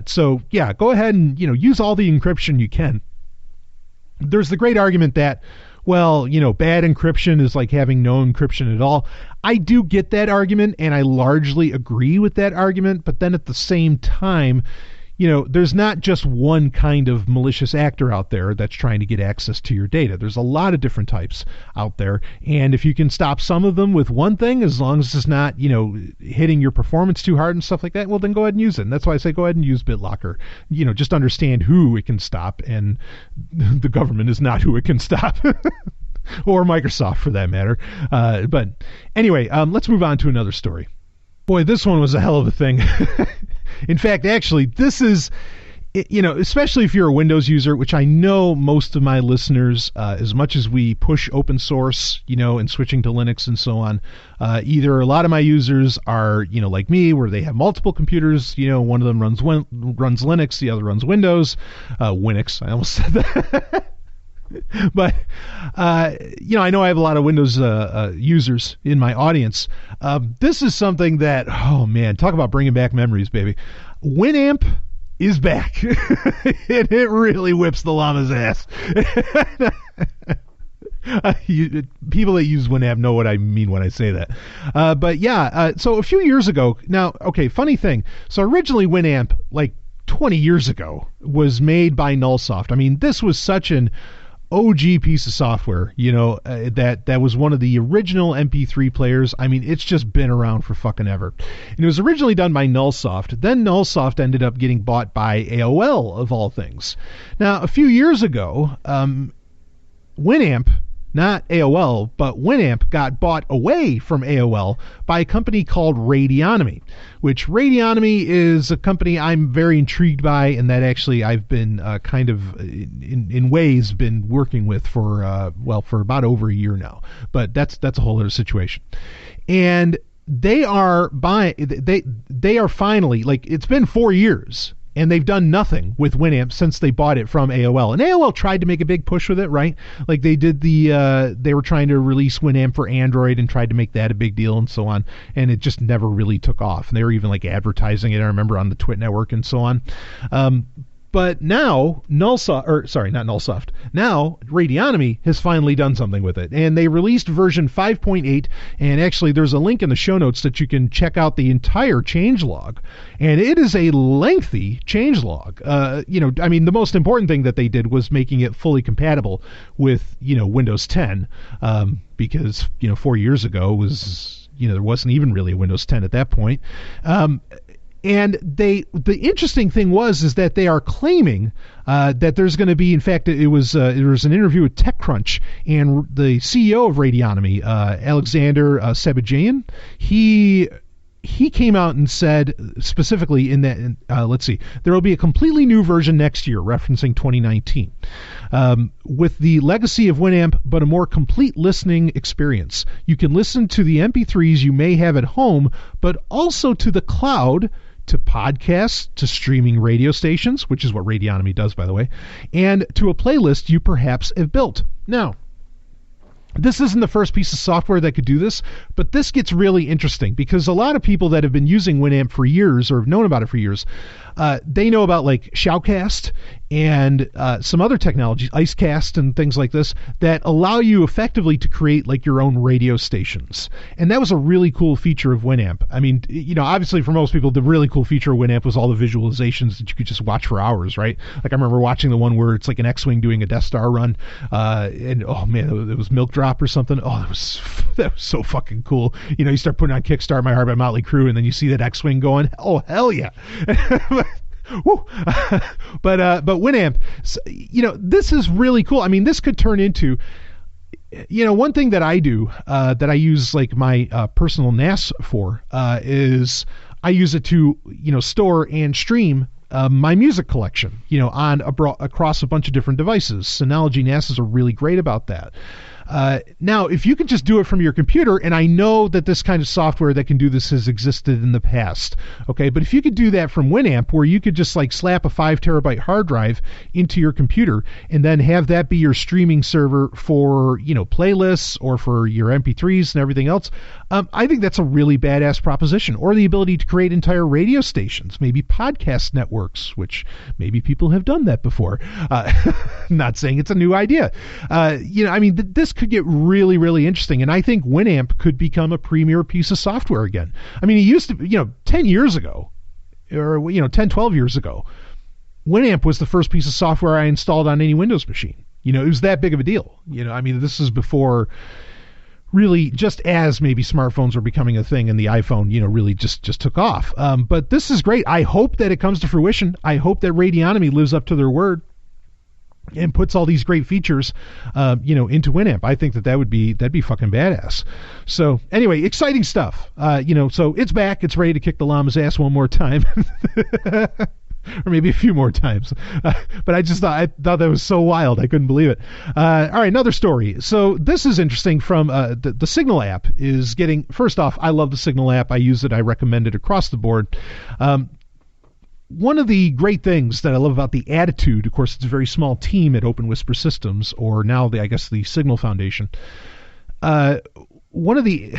S6: So yeah, go ahead and, use all the encryption you can. There's the great argument that, bad encryption is like having no encryption at all. I do get that argument, and I largely agree with that argument, but then at the same time, there's not just one kind of malicious actor out there that's trying to get access to your data. There's a lot of different types out there, and if you can stop some of them with one thing, as long as it's not, hitting your performance too hard and stuff like that, well, then go ahead and use it. And that's why I say go ahead and use BitLocker. Just understand who it can stop, and the government is not who it can stop. Or Microsoft, for that matter. But anyway, let's move on to another story. Boy, this one was a hell of a thing. In fact, actually, this is, especially if you're a Windows user, which I know most of my listeners, as much as we push open source, and switching to Linux and so on, either a lot of my users are, like me, where they have multiple computers, one of them runs Linux, the other runs Windows, Winux, I almost said that. But, I know I have a lot of Windows users in my audience. This is something that, oh man, talk about bringing back memories, baby. Winamp is back. And it really whips the llama's ass. People that use Winamp know what I mean when I say that. But yeah, so a few years ago, now, okay, funny thing. So originally Winamp, 20 years ago, was made by Nullsoft. I mean, this was such an OG piece of software, that was one of the original MP3 players. I mean, it's just been around for fucking ever. And it was originally done by Nullsoft. Then Nullsoft ended up getting bought by AOL, of all things. Now, a few years ago, Winamp not AOL, but Winamp got bought away from AOL by a company called Radionomy, which Radionomy is a company I'm very intrigued by, and that actually I've been kind of in ways been working with for about over a year now. But that's a whole other situation. And they are finally, like, it's been 4 years and they've done nothing with Winamp since they bought it from AOL. And AOL tried to make a big push with it, right? Like they did they were trying to release Winamp for Android and tried to make that a big deal and so on. And it just never really took off. And they were even like advertising it, I remember, on the Twit network and so on. But now, now Radionomy has finally done something with it. And they released version 5.8, and actually there's a link in the show notes that you can check out the entire changelog. And it is a lengthy changelog. The most important thing that they did was making it fully compatible with, Windows 10, because, 4 years ago was, there wasn't even really a Windows 10 at that point. And the interesting thing is that they are claiming that there's going to be, in fact, there was an interview with TechCrunch, and the CEO of Radionomy, Alexander Sabajian, he came out and said specifically in that, there will be a completely new version next year, referencing 2019, with the legacy of Winamp, but a more complete listening experience. You can listen to the MP3s you may have at home, but also to the cloud, to podcasts, to streaming radio stations, which is what Radionomy does, by the way, and to a playlist you perhaps have built. Now, this isn't the first piece of software that could do this, but this gets really interesting because a lot of people that have been using Winamp for years or have known about it for years, they know about like Shoutcast and some other technologies, Icecast and things like this, that allow you effectively to create like your own radio stations. And that was a really cool feature of Winamp. I mean, obviously for most people, the really cool feature of Winamp was all the visualizations that you could just watch for hours, right? Like I remember watching the one where it's like an X-Wing doing a Death Star run, and oh man, it was Milk Drop or something. Oh, that was so fucking cool. You start putting on Kickstart My Heart by Motley Crue, and then you see that X-Wing going, oh hell yeah. Woo. But Winamp, this is really cool. I mean, this could turn into, one thing that I do, that I use like my personal NAS for, is I use it to, store and stream my music collection, across a bunch of different devices. Synology NASs are really great about that. Now, if you could just do it from your computer, and I know that this kind of software that can do this has existed in the past, okay, but if you could do that from Winamp, where you could just like slap a 5 terabyte hard drive into your computer and then have that be your streaming server for, playlists or for your MP3s and everything else, I think that's a really badass proposition. Or the ability to create entire radio stations, maybe podcast networks, which maybe people have done that before. Not saying it's a new idea. This could get really, really interesting. And I think Winamp could become a premier piece of software again. I mean, it used to, 10 years ago, or, 10, 12 years ago, Winamp was the first piece of software I installed on any Windows machine. It was that big of a deal. This is before, really, just as maybe smartphones were becoming a thing and the iPhone, really just took off. But this is great. I hope that it comes to fruition. I hope that Radionomy lives up to their word and puts all these great features, into Winamp. I think that'd be fucking badass. So anyway, exciting stuff. So it's back. It's ready to kick the llama's ass one more time. Or maybe a few more times. But I thought that was so wild. I couldn't believe it. All right, another story. So this is interesting from the Signal app is getting, first off, I love the Signal app. I use it. I recommend it across the board. One of the great things that I love about the Attitude, of course, it's a very small team at Open Whisper Systems, or now the Signal Foundation. One of the,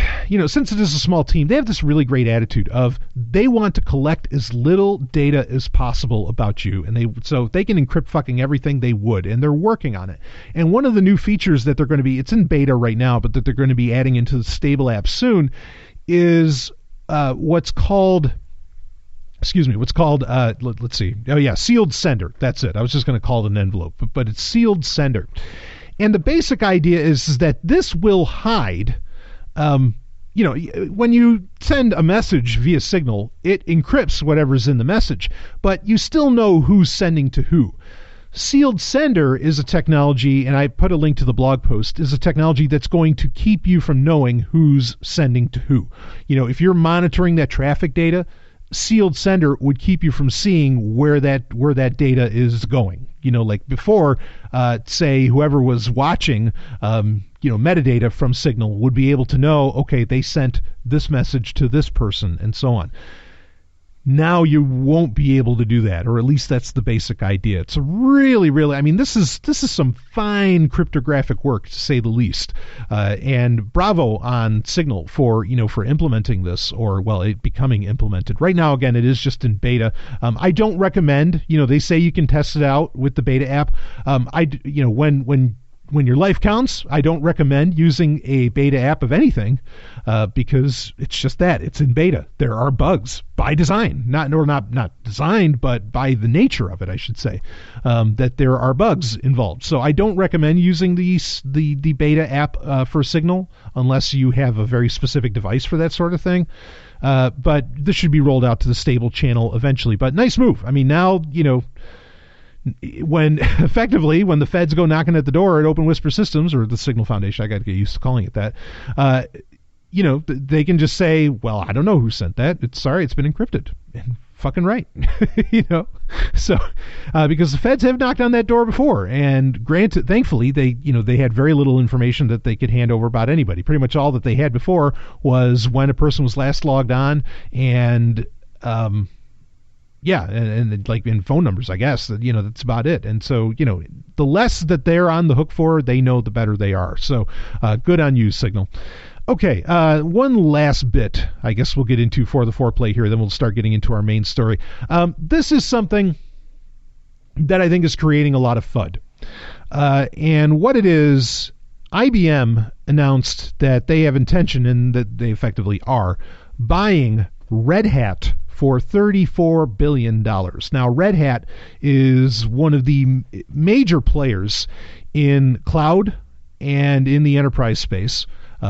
S6: since it is a small team, they have this really great attitude of they want to collect as little data as possible about you. And so if they can encrypt fucking everything, they would. And they're working on it. And one of the new features that they're going to be, it's in beta right now, but that they're going to be adding into the stable app soon is what's called, let's see. Oh yeah, sealed sender. That's it. I was just going to call it an envelope, but it's sealed sender. And the basic idea is that this will hide, when you send a message via Signal, it encrypts whatever's in the message, but you still know who's sending to who. Sealed sender is a technology, and I put a link to the blog post, is a technology that's going to keep you from knowing who's sending to who. If you're monitoring that traffic data, sealed sender would keep you from seeing where that data is going. Like before, say whoever was watching, metadata from Signal would be able to know, okay, they sent this message to this person and so on. Now you won't be able to do that, or at least that's the basic idea. It's really, this is some fine cryptographic work, to say the least. And bravo on Signal for implementing this, or it becoming implemented. Right now, again, it is just in beta. I don't recommend. They say you can test it out with the beta app. When your life counts, I don't recommend using a beta app of anything, because it's just that it's in beta. There are bugs by design, not designed, but by the nature of it, I should say, that there are bugs involved. So I don't recommend using the beta app for Signal unless you have a very specific device for that sort of thing. But this should be rolled out to the stable channel eventually. But nice move. Now when the feds go knocking at the door at Open Whisper Systems, or the Signal Foundation, I got to get used to calling it that, they can just say, well, I don't know who sent that. It's been encrypted. And fucking right. So because the feds have knocked on that door before, and granted, thankfully, they had very little information that they could hand over about anybody. Pretty much all that they had before was when a person was last logged on, and and like in phone numbers, I guess, that's about it. And so, the less that they're on the hook for, they know, the better they are. So good on you, Signal. Okay, one last bit I guess we'll get into for the foreplay here, then we'll start getting into our main story. This is something that I think is creating a lot of FUD. And what it is, IBM announced that they have intention, and that they effectively are, buying Red Hat for $34 billion. Now, Red Hat is one of the major players in cloud and in the enterprise space.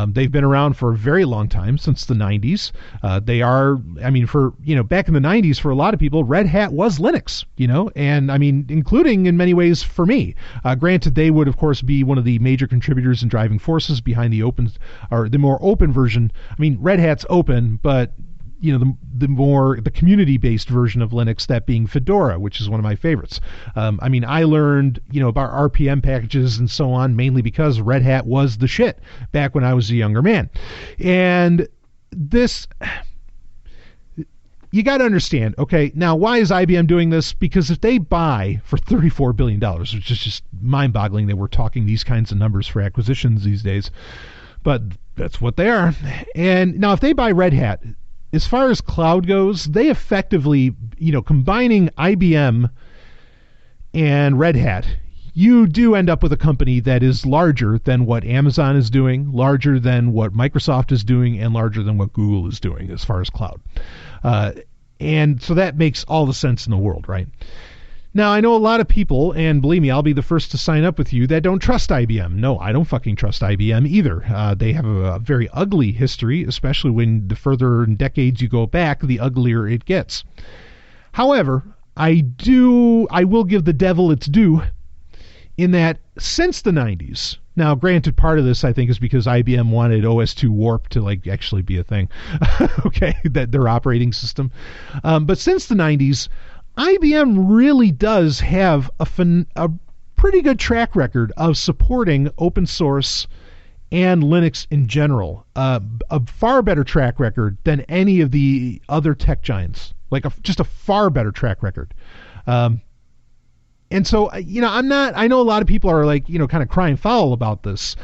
S6: They've been around for a very long time, since the 90s. They are, back in the 90s, for a lot of people, Red Hat was Linux, and including in many ways for me. Granted, they would, of course, be one of the major contributors and driving forces behind the more open version. Red Hat's open, but the community-based version of Linux, that being Fedora, which is one of my favorites. I learned, about RPM packages and so on, mainly because Red Hat was the shit back when I was a younger man. And this, you got to understand, okay, now why is IBM doing this? Because if they buy for $34 billion, which is just mind-boggling that we're talking these kinds of numbers for acquisitions these days, but that's what they are. And now if they buy Red Hat, as far as cloud goes, they effectively, combining IBM and Red Hat, you do end up with a company that is larger than what Amazon is doing, larger than what Microsoft is doing, and larger than what Google is doing as far as cloud. And so that makes all the sense in the world, right? Now, I know a lot of people, and believe me, I'll be the first to sign up with you, that don't trust IBM. No, I don't fucking trust IBM either. They have a very ugly history, especially when the further in decades you go back, the uglier it gets. However, I will give the devil its due in that since the 90s, now granted, part of this I think is because IBM wanted OS2 Warp to actually be a thing, okay, that their operating system. But since the 90s, IBM really does have a pretty good track record of supporting open source and Linux in general. A far better track record than any of the other tech giants. Just a far better track record. And so, I know a lot of people are kind of crying foul about this.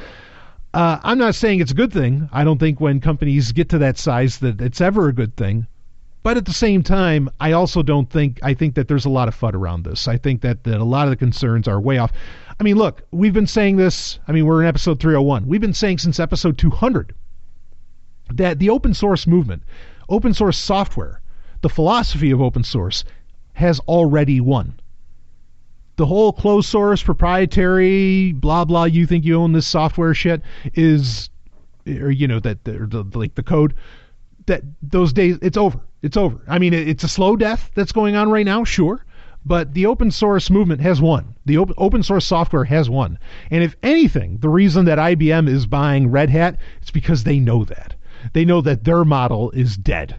S6: I'm not saying it's a good thing. I don't think when companies get to that size that it's ever a good thing. But at the same time, I think that there's a lot of FUD around this. I think that a lot of the concerns are way off. Look, we've been saying this. We're in episode 301. We've been saying since episode 200 that the open source movement, open source software, the philosophy of open source has already won. The whole closed source, proprietary, blah, blah, you think you own this software shit is, the code, that those days, it's over. It's over. It's a slow death that's going on right now, sure. But the open source movement has won. The open source software has won. And if anything, the reason that IBM is buying Red Hat, it's because they know that. They know that their model is dead.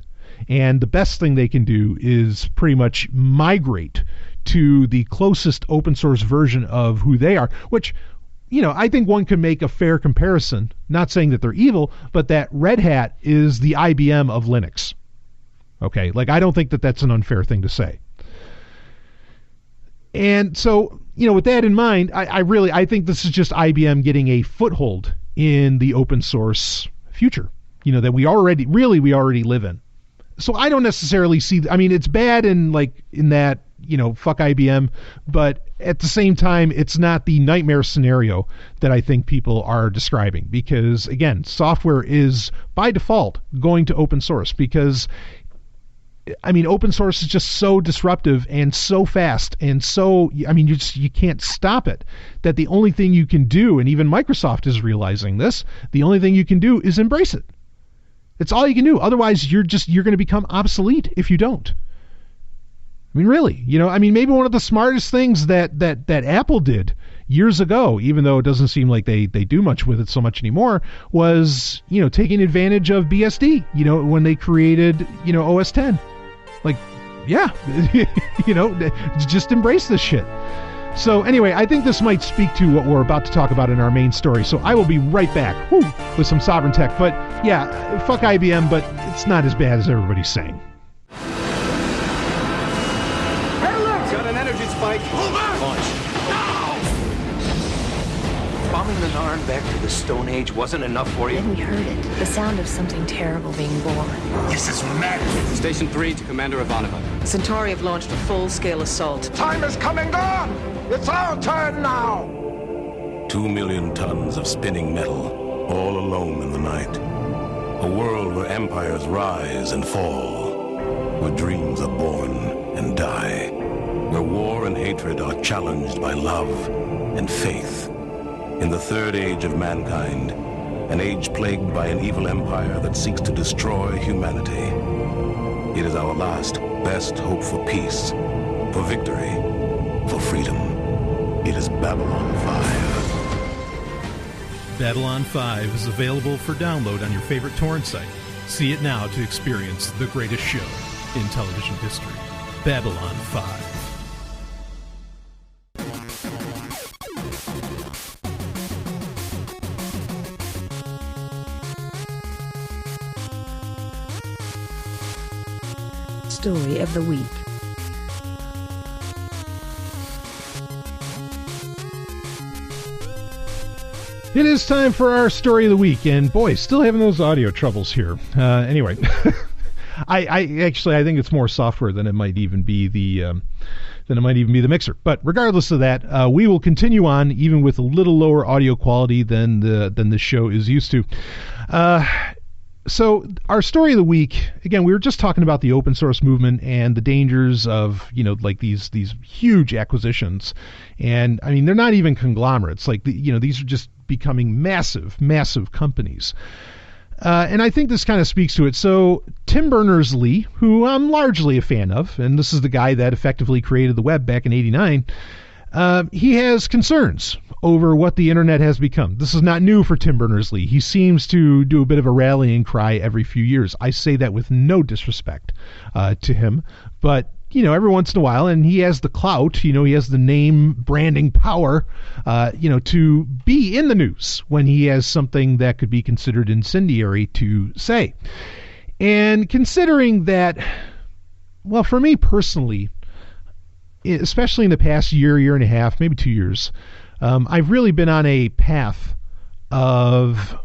S6: And the best thing they can do is pretty much migrate to the closest open source version of who they are, which, I think one can make a fair comparison, not saying that they're evil, but that Red Hat is the IBM of Linux. Okay, I don't think that that's an unfair thing to say. And so, with that in mind, I think this is just IBM getting a foothold in the open source future, that we already live in. So I don't necessarily see, it's bad in that, fuck IBM, but at the same time, it's not the nightmare scenario that I think people are describing, because again, software is by default going to open source because open source is just so disruptive and so fast and so, you can't stop it, that the only thing you can do, and even Microsoft is realizing this, the only thing you can do is embrace it. It's all you can do. Otherwise, you're going to become obsolete if you don't. Really, maybe one of the smartest things that Apple did years ago, even though it doesn't seem like they do much with it so much anymore, was, taking advantage of BSD, when they created, OS X. Just embrace this shit. So anyway, I think this might speak to what we're about to talk about in our main story. So I will be right back with some Sovryn tech. But yeah, fuck IBM, but it's not as bad as everybody's saying.
S1: Hey, look! Got an energy spike. Hold on! Launch.
S7: Bombing the Narn back to the Stone Age wasn't enough for you?
S8: Then we heard it. The sound of something terrible being born.
S1: This is madness.
S9: Station 3 to Commander Ivanova.
S8: Centauri have launched a full-scale assault.
S1: Time is coming on! It's our turn now!
S10: 2 million tons of spinning metal, all alone in the night. A world where empires rise and fall, where dreams are born and die, where war and hatred are challenged by love and faith. In the third age of mankind, an age plagued by an evil empire that seeks to destroy humanity. It is our last, best hope for peace, for victory, for freedom. It is Babylon 5.
S2: Babylon 5 is available for download on your favorite torrent site. See it now to experience the greatest show in television history. Babylon 5.
S8: Story of the week.
S6: It is time for our story of the week, and boy, still having those audio troubles here. Anyway, I think it's more software than it might even be the mixer. But regardless of that, we will continue on even with a little lower audio quality than the show is used to. So our story of the week, again, we were just talking about the open source movement and the dangers of, these huge acquisitions. And they're not even conglomerates. These are just becoming massive, massive companies. And I think this kind of speaks to it. So Tim Berners-Lee, who I'm largely a fan of, and this is the guy that effectively created the web back in '89, he has concerns over what the internet has become. This is not new for Tim Berners-Lee. He seems to do a bit of a rallying cry every few years. I say that with no disrespect to him, but every once in a while, and he has the clout, he has the name branding power, to be in the news when he has something that could be considered incendiary to say. And considering that, well, for me personally, especially in the past year and a half, maybe 2 years, I've really been on a path of,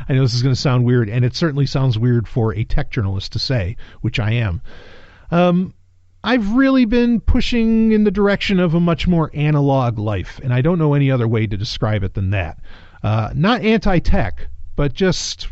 S6: I know this is going to sound weird, and it certainly sounds weird for a tech journalist to say, which I am. I've really been pushing in the direction of a much more analog life, and I don't know any other way to describe it than that. Not anti-tech, but just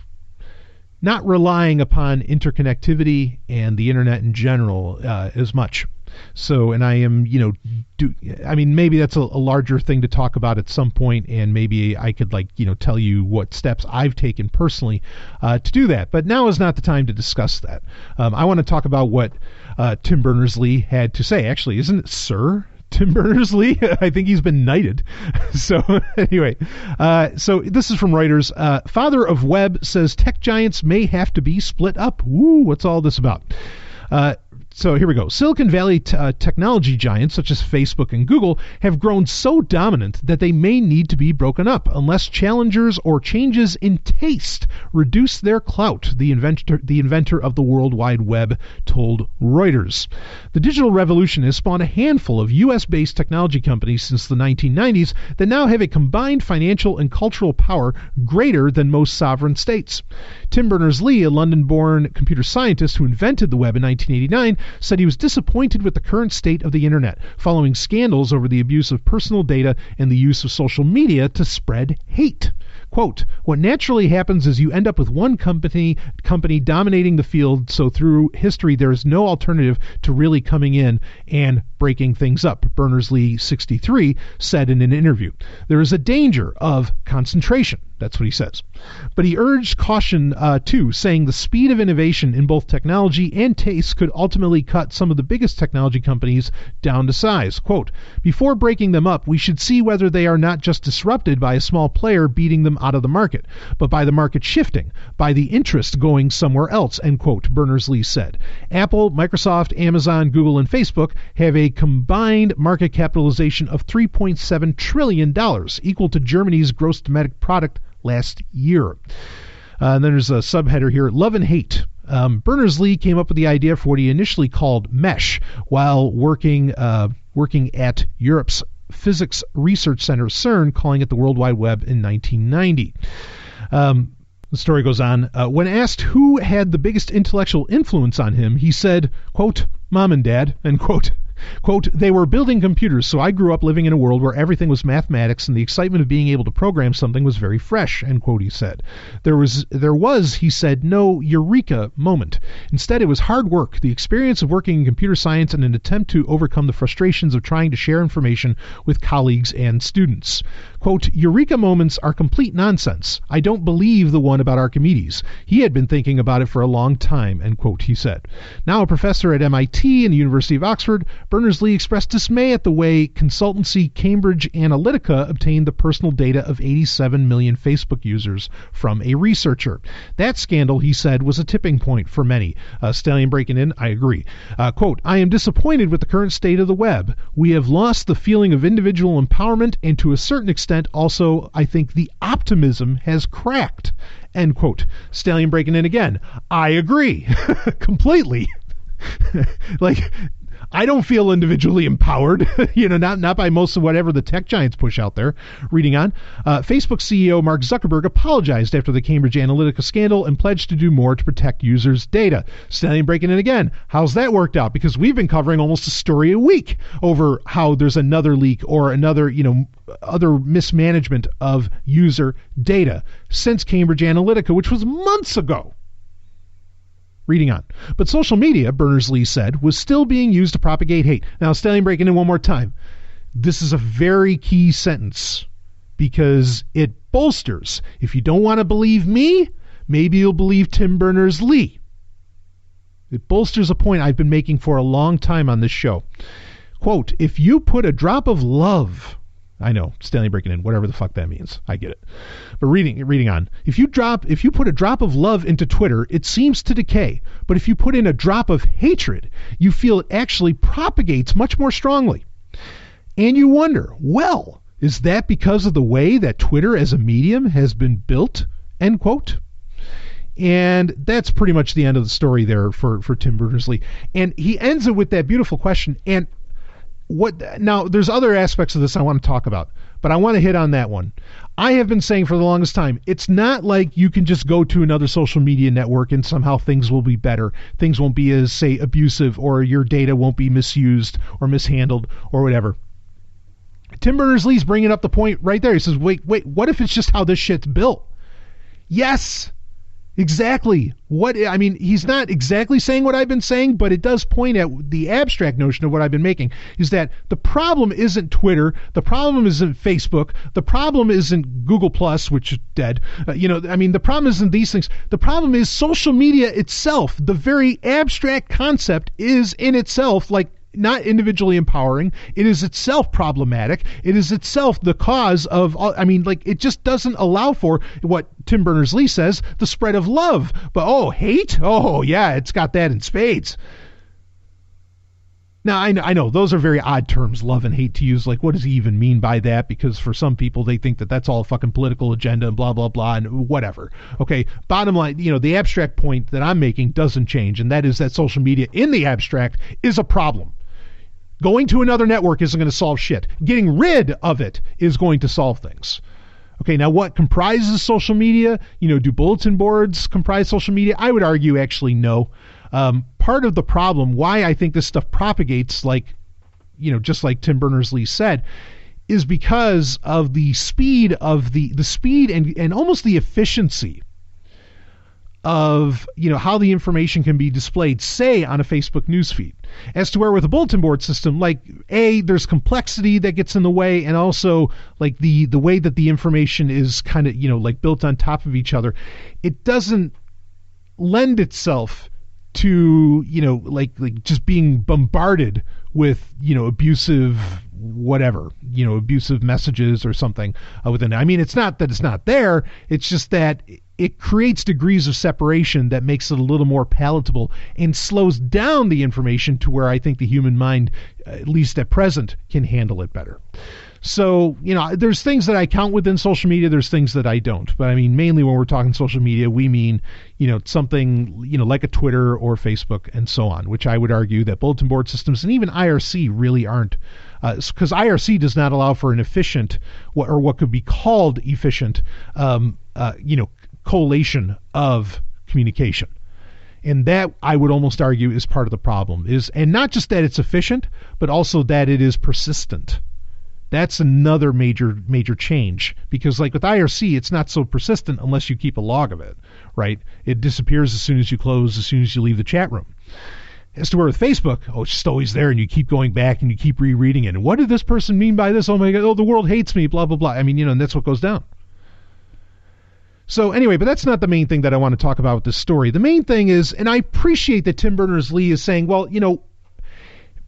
S6: not relying upon interconnectivity and the internet in general as much. So, and I am, maybe that's a larger thing to talk about at some point, and maybe I could tell you what steps I've taken personally to do that. But now is not the time to discuss that. I want to talk about what Tim Berners-Lee had to say. Actually, isn't it Sir Tim Berners-Lee? I think he's been knighted. So anyway, so this is from Reuters. Father of web says tech giants may have to be split up. Ooh, what's all this about? So here we go. Silicon Valley technology giants such as Facebook and Google have grown so dominant that they may need to be broken up unless challengers or changes in taste reduce their clout, the inventor of the World Wide Web told Reuters. The digital revolution has spawned a handful of U.S.-based technology companies since the 1990s that now have a combined financial and cultural power greater than most sovereign states. Tim Berners-Lee, a London-born computer scientist who invented the web in 1989, said he was disappointed with the current state of the internet, following scandals over the abuse of personal data and the use of social media to spread hate. Quote, what naturally happens is you end up with one company dominating the field, so through history there is no alternative to really coming in and breaking things up, Berners-Lee, 63, said in an interview. There is a danger of concentration. That's what he says. But he urged caution, too, saying the speed of innovation in both technology and taste could ultimately cut some of the biggest technology companies down to size. Quote, before breaking them up, we should see whether they are not just disrupted by a small player beating them out of the market, but by the market shifting, by the interest going somewhere else, end quote, Berners-Lee said. Apple, Microsoft, Amazon, Google, and Facebook have a combined market capitalization of $3.7 trillion, equal to Germany's gross domestic product last year. And then there's a subheader here, love and hate. Berners-Lee came up with the idea for what he initially called Mesh while working at Europe's Physics Research Center, CERN, calling it the World Wide Web in 1990. The story goes on. When asked who had the biggest intellectual influence on him, he said, quote, Mom and Dad, end quote. Quote, they were building computers, so I grew up living in a world where everything was mathematics and the excitement of being able to program something was very fresh, end quote, he said. There was, he said, no eureka moment. Instead, it was hard work, the experience of working in computer science and an attempt to overcome the frustrations of trying to share information with colleagues and students. Quote, eureka moments are complete nonsense. I don't believe the one about Archimedes. He had been thinking about it for a long time, end quote, he said. Now a professor at MIT and the University of Oxford, Berners-Lee expressed dismay at the way consultancy Cambridge Analytica obtained the personal data of 87 million Facebook users from a researcher. That scandal, he said, was a tipping point for many. Stallion breaking in, I agree. Quote, I am disappointed with the current state of the web. We have lost the feeling of individual empowerment, and to a certain extent also, I think the optimism has cracked. End quote. Stallion breaking in again. I agree. Completely. I don't feel individually empowered, not by most of whatever the tech giants push out there. Reading on, Facebook CEO Mark Zuckerberg apologized after the Cambridge Analytica scandal and pledged to do more to protect users' data. Stallion breaking in again. How's that worked out? Because we've been covering almost a story a week over how there's another leak or another, other mismanagement of user data since Cambridge Analytica, which was months ago. Reading on. But social media, Berners-Lee said, was still being used to propagate hate. Now, Stallion breaking in one more time. This is a very key sentence because it bolsters. If you don't want to believe me, maybe you'll believe Tim Berners-Lee. It bolsters a point I've been making for a long time on this show. Quote, if you put a drop of love, I know, Stanley breaking in, whatever the fuck that means. I get it. But reading on. If you put a drop of love into Twitter, it seems to decay. But if you put in a drop of hatred, you feel it actually propagates much more strongly. And you wonder, well, is that because of the way that Twitter as a medium has been built? End quote. And that's pretty much the end of the story there for Tim Berners-Lee. And he ends it with that beautiful question. And now, there's other aspects of this I want to talk about, but I want to hit on that one. I have been saying for the longest time, it's not like you can just go to another social media network and somehow things will be better. Things won't be as, say, abusive, or your data won't be misused or mishandled or whatever. Tim Berners-Lee's bringing up the point right there. He says, wait, what if it's just how this shit's built? Yes, Exactly. He's not exactly saying what I've been saying, but it does point at the abstract notion of what I've been making, is that the problem isn't Twitter, the problem isn't Facebook, the problem isn't Google Plus, which is dead. The problem isn't these things. The problem is social media itself. The very abstract concept is in itself not individually empowering. It is itself problematic. It is itself the cause of, it just doesn't allow for what Tim Berners-Lee says, the spread of love. But, hate? Oh, yeah, it's got that in spades. Now, I know those are very odd terms, love and hate, to use. What does he even mean by that? Because for some people, they think that that's all a fucking political agenda and blah, blah, blah, and whatever. Okay, bottom line, the abstract point that I'm making doesn't change, and that is that social media in the abstract is a problem. Going to another network isn't going to solve shit. Getting rid of it is going to solve things. Okay, now what comprises social media? Do bulletin boards comprise social media? I would argue actually no. Part of the problem, why I think this stuff propagates, just like Tim Berners-Lee said, is because of the speed of the speed and almost the efficiency of how the information can be displayed, say, on a Facebook newsfeed. As to where with a bulletin board system, there's complexity that gets in the way, and also the way that the information is kind of built on top of each other, it doesn't lend itself to just being bombarded with abusive messages or something within it. It's not that it's not there, it's just that it creates degrees of separation that makes it a little more palatable and slows down the information to where I think the human mind, at least at present, can handle it better. So, there's things that I count within social media, there's things that I don't. But mainly when we're talking social media, we mean, something, like a Twitter or Facebook and so on, which I would argue that bulletin board systems and even IRC really aren't. Because IRC does not allow for an efficient, or what could be called efficient, collation of communication. And that, I would almost argue, is part of the problem. And not just that it's efficient, but also that it is persistent. That's another major change, because with IRC, it's not so persistent unless you keep a log of it, right? It disappears as soon as you close, as soon as you leave the chat room. As to where with Facebook, it's just always there, and you keep going back and you keep rereading it. And what did this person mean by this? Oh my God, the world hates me, blah, blah, blah. And that's what goes down. So anyway, but that's not the main thing that I want to talk about with this story. The main thing is, and I appreciate that Tim Berners-Lee is saying, well,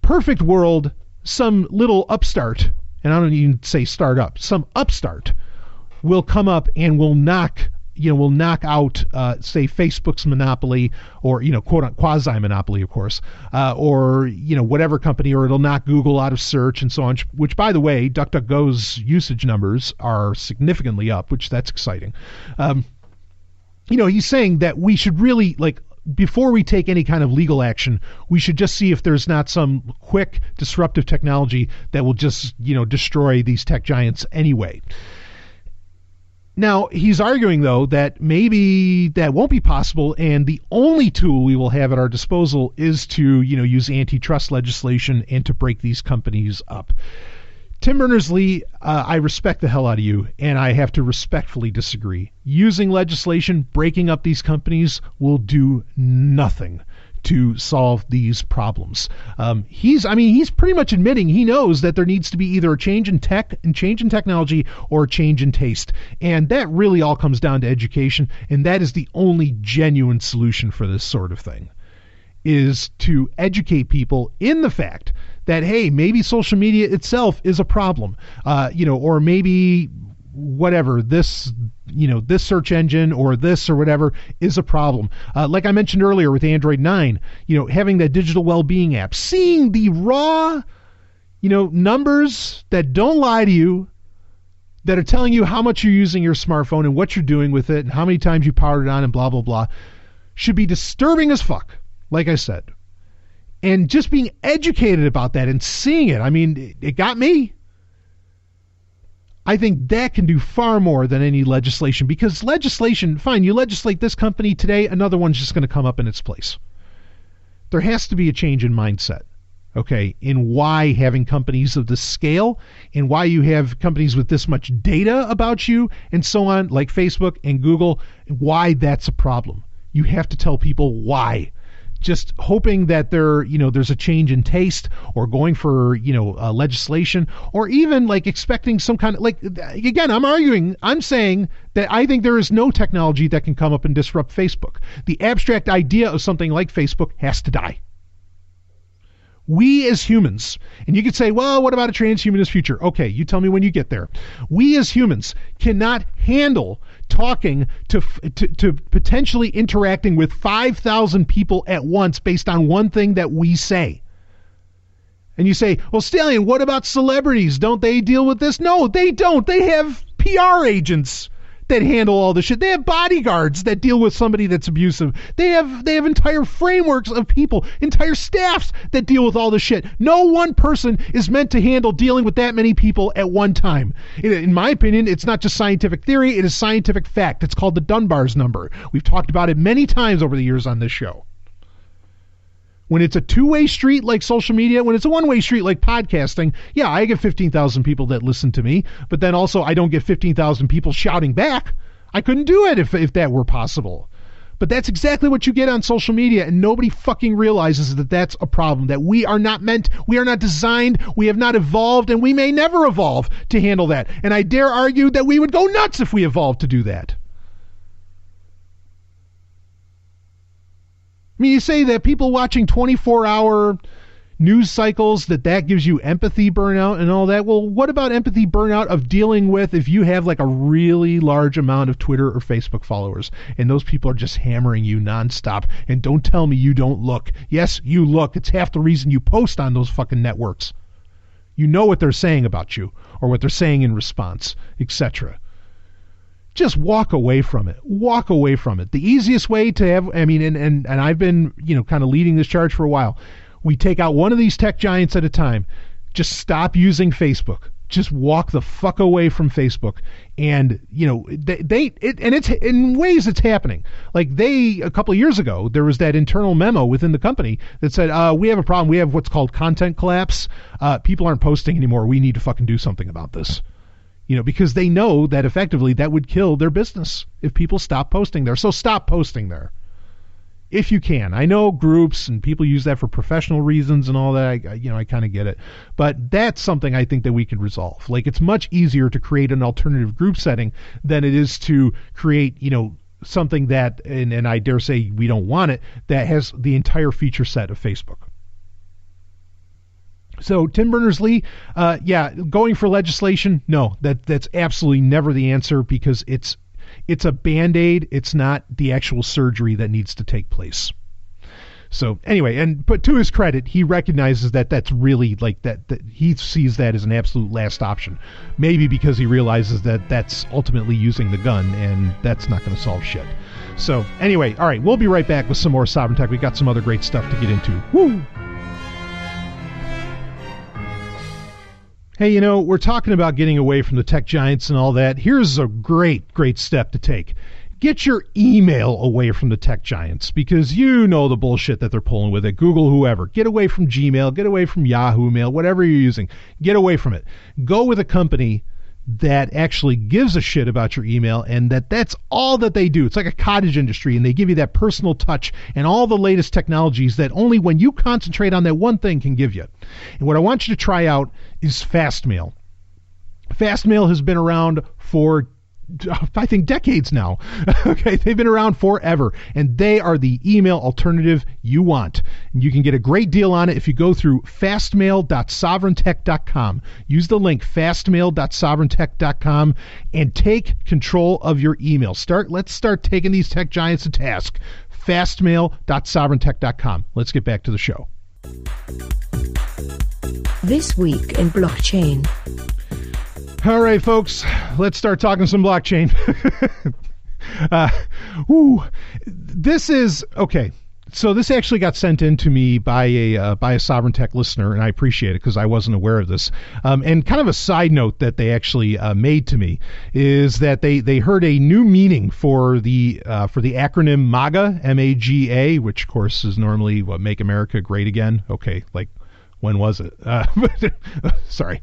S6: perfect world, some little upstart, and I don't even say startup, some upstart will come up and will knock out, say, Facebook's monopoly, or, quote-unquote, quasi-monopoly, of course, or, whatever company, or it'll knock Google out of search and so on, which, by the way, DuckDuckGo's usage numbers are significantly up, which that's exciting. He's saying that we should really, before we take any kind of legal action, we should just see if there's not some quick disruptive technology that will just, destroy these tech giants anyway. Now, he's arguing, though, that maybe that won't be possible, and the only tool we will have at our disposal is to, use antitrust legislation and to break these companies up. Tim Berners-Lee, I respect the hell out of you, and I have to respectfully disagree. Using legislation, breaking up these companies will do nothing to solve these problems. He's pretty much admitting he knows that there needs to be either a change in tech and change in technology or a change in taste. And that really all comes down to education. And that is the only genuine solution for this sort of thing, is to educate people in the fact that, hey, maybe social media itself is a problem, or maybe whatever, this search engine or this or whatever is a problem. Like I mentioned earlier with Android 9, having that digital well-being app, seeing the raw, numbers that don't lie to you, that are telling you how much you're using your smartphone and what you're doing with it and how many times you powered it on and blah, blah, blah, should be disturbing as fuck, like I said. And just being educated about that and seeing it, it got me. I think that can do far more than any legislation, because legislation, fine, you legislate this company today, another one's just going to come up in its place. There has to be a change in mindset. okay, in why having companies of this scale and why you have companies with this much data about you and so on, like Facebook and Google, why that's a problem. You have to tell people why. Just hoping that there's a change in taste or going for, legislation, or even like expecting some kind of, like, again, I'm saying that I think there is no technology that can come up and disrupt Facebook. The abstract idea of something like Facebook has to die. We as humans, and you could say, well, what about a transhumanist future? Okay, you tell me when you get there. We as humans cannot handle talking to potentially interacting with 5,000 people at once based on one thing that we say. And you say, well, Stallion, what about celebrities? Don't they deal with this? No, they don't. They have PR agents that handle all this shit. They have bodyguards that deal with somebody that's abusive. They have entire frameworks of people, entire staffs that deal with all this shit. No one person is meant to handle dealing with that many people at one time. In my opinion, it's not just scientific theory, it is scientific fact. It's called the Dunbar's number. We've talked about it many times over the years on this show. When it's a two-way street like social media, when it's a one-way street like podcasting, yeah, I get 15,000 people that listen to me, but then also I don't get 15,000 people shouting back. I couldn't do it if that were possible. But that's exactly what you get on social media, and nobody fucking realizes that that's a problem, that we are not designed, we have not evolved, and we may never evolve to handle that. And I dare argue that we would go nuts if we evolved to do that. I mean, you say that people watching 24-hour news cycles, that gives you empathy burnout and all that. Well, what about empathy burnout of dealing with if you have like a really large amount of Twitter or Facebook followers and those people are just hammering you nonstop, and don't tell me you don't look. Yes, you look. It's half the reason you post on those fucking networks. You know what they're saying about you or what they're saying in response, etc. Just walk away from it. Walk away from it. The easiest way to have, and I've been, kind of leading this charge for a while. We take out one of these tech giants at a time. Just stop using Facebook. Just walk the fuck away from Facebook. And, it's in ways it's happening. Like a couple of years ago, there was that internal memo within the company that said, we have a problem. We have what's called content collapse. People aren't posting anymore. We need to fucking do something about this. Because they know that effectively that would kill their business if people stop posting there. So stop posting there if you can. I know groups and people use that for professional reasons and all that. I kind of get it. But that's something I think that we could resolve. Like, it's much easier to create an alternative group setting than it is to create, something that, and I dare say we don't want it, that has the entire feature set of Facebook. So Tim Berners-Lee, going for legislation, no, that's absolutely never the answer, because it's a Band-Aid. It's not the actual surgery that needs to take place. So anyway, but to his credit, he recognizes that that's really like that he sees that as an absolute last option. Maybe because he realizes that that's ultimately using the gun, and that's not going to solve shit. So anyway, all right, we'll be right back with some more Sovereign Tech. We got some other great stuff to get into. Woo! Hey, we're talking about getting away from the tech giants and all that. Here's a great step to take. Get your email away from the tech giants, because the bullshit that they're pulling with it. Google, whoever. Get away from Gmail. Get away from Yahoo Mail. Whatever you're using. Get away from it. Go with a company that actually gives a shit about your email, and that's all that they do. It's like a cottage industry, and they give you that personal touch and all the latest technologies that only when you concentrate on that one thing can give you. And what I want you to try out is Fastmail. Fastmail has been around for, I think, decades now. Okay, they've been around forever, and they are the email alternative you want. And you can get a great deal on it if you go through fastmail.sovryn.tech.com. Use the link fastmail.sovryn.tech.com and take control of your email. Let's start taking these tech giants to task. Fastmail.sovryn.tech.com. Let's get back to the show.
S8: This week in blockchain.
S6: All right, folks, let's start talking some blockchain. This is okay. So this actually got sent in to me by a Sovereign Tech listener, and I appreciate it because I wasn't aware of this. And kind of a side note that they actually made to me is that they heard a new meaning for the acronym MAGA, M-A-G-A, which of course is normally what, Make America Great Again. Okay, like when was it? Sorry.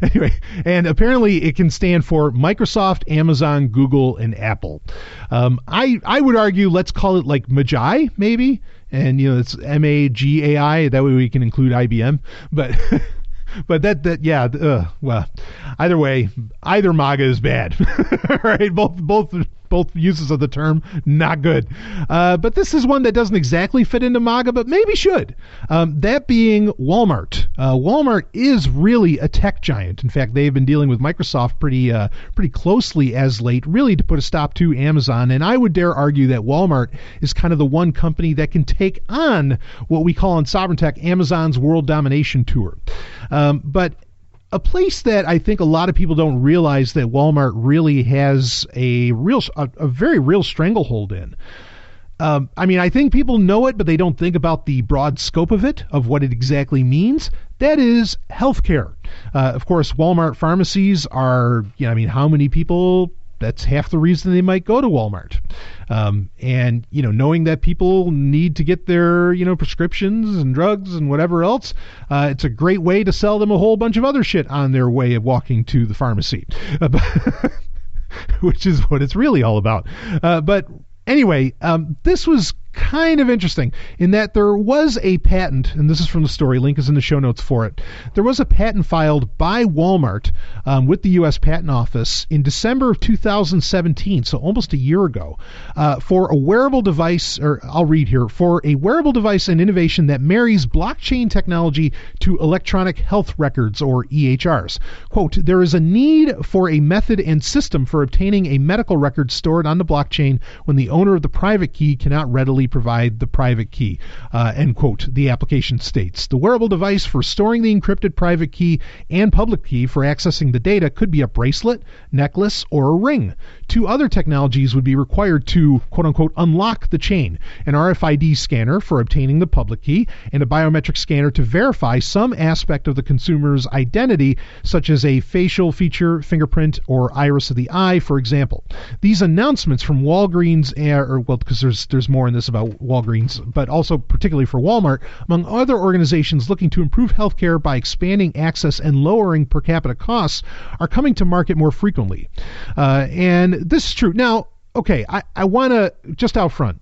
S6: Anyway, and apparently it can stand for Microsoft, Amazon, Google, and Apple. I would argue let's call it like Magi, maybe. And, it's MAGAI. That way we can include IBM. But well, either way, either MAGA is bad. Right? Both uses of the term, not good. But this is one that doesn't exactly fit into MAGA, but maybe should. That being Wal-Mart. Wal-Mart is really a tech giant. In fact, they've been dealing with Microsoft pretty closely as late, really to put a stop to Amazon. And I would dare argue that Wal-Mart is kind of the one company that can take on what we call in Sovryn Tech Amazon's world domination tour. But a place that I think a lot of people don't realize that Walmart really has a very real stranglehold in. I think people know it, but they don't think about the broad scope of it, of what it exactly means. That is healthcare. Of course, Walmart pharmacies are, how many people? That's half the reason they might go to Walmart. And knowing that people need to get their, prescriptions and drugs and whatever else, it's a great way to sell them a whole bunch of other shit on their way of walking to the pharmacy, which is what it's really all about. But anyway, this was kind of interesting in that there was a patent, and this is from the story, link is in the show notes for it. There was a patent filed by Walmart with the U.S. Patent Office in December of 2017, so almost a year ago, for a wearable device, or I'll read here, for a wearable device and innovation that marries blockchain technology to electronic health records, or EHRs. Quote, there is a need for a method and system for obtaining a medical record stored on the blockchain when the owner of the private key cannot readily provide the private key, end quote, the application states. The wearable device for storing the encrypted private key and public key for accessing the data could be a bracelet, necklace, or a ring. Two other technologies would be required to, quote unquote, unlock the chain: an RFID scanner for obtaining the public key and a biometric scanner to verify some aspect of the consumer's identity, such as a facial feature, fingerprint, or iris of the eye, for example. These announcements from Walgreens, because there's more in this about Walgreens, but also particularly for Walmart, among other organizations looking to improve healthcare by expanding access and lowering per capita costs, are coming to market more frequently. And this is true. Now, okay, I want to, just out front,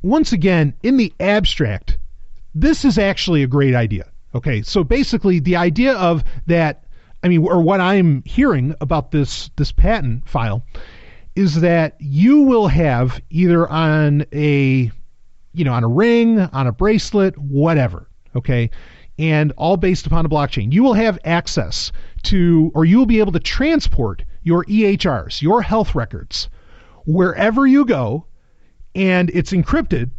S6: once again, in the abstract, this is actually a great idea. Okay, so basically the idea of that, or what I'm hearing about this patent file is that you will have either on a ring, on a bracelet, whatever, okay, and all based upon a blockchain. You will have access to, or you will be able to transport your EHRs, your health records, wherever you go, and it's encrypted,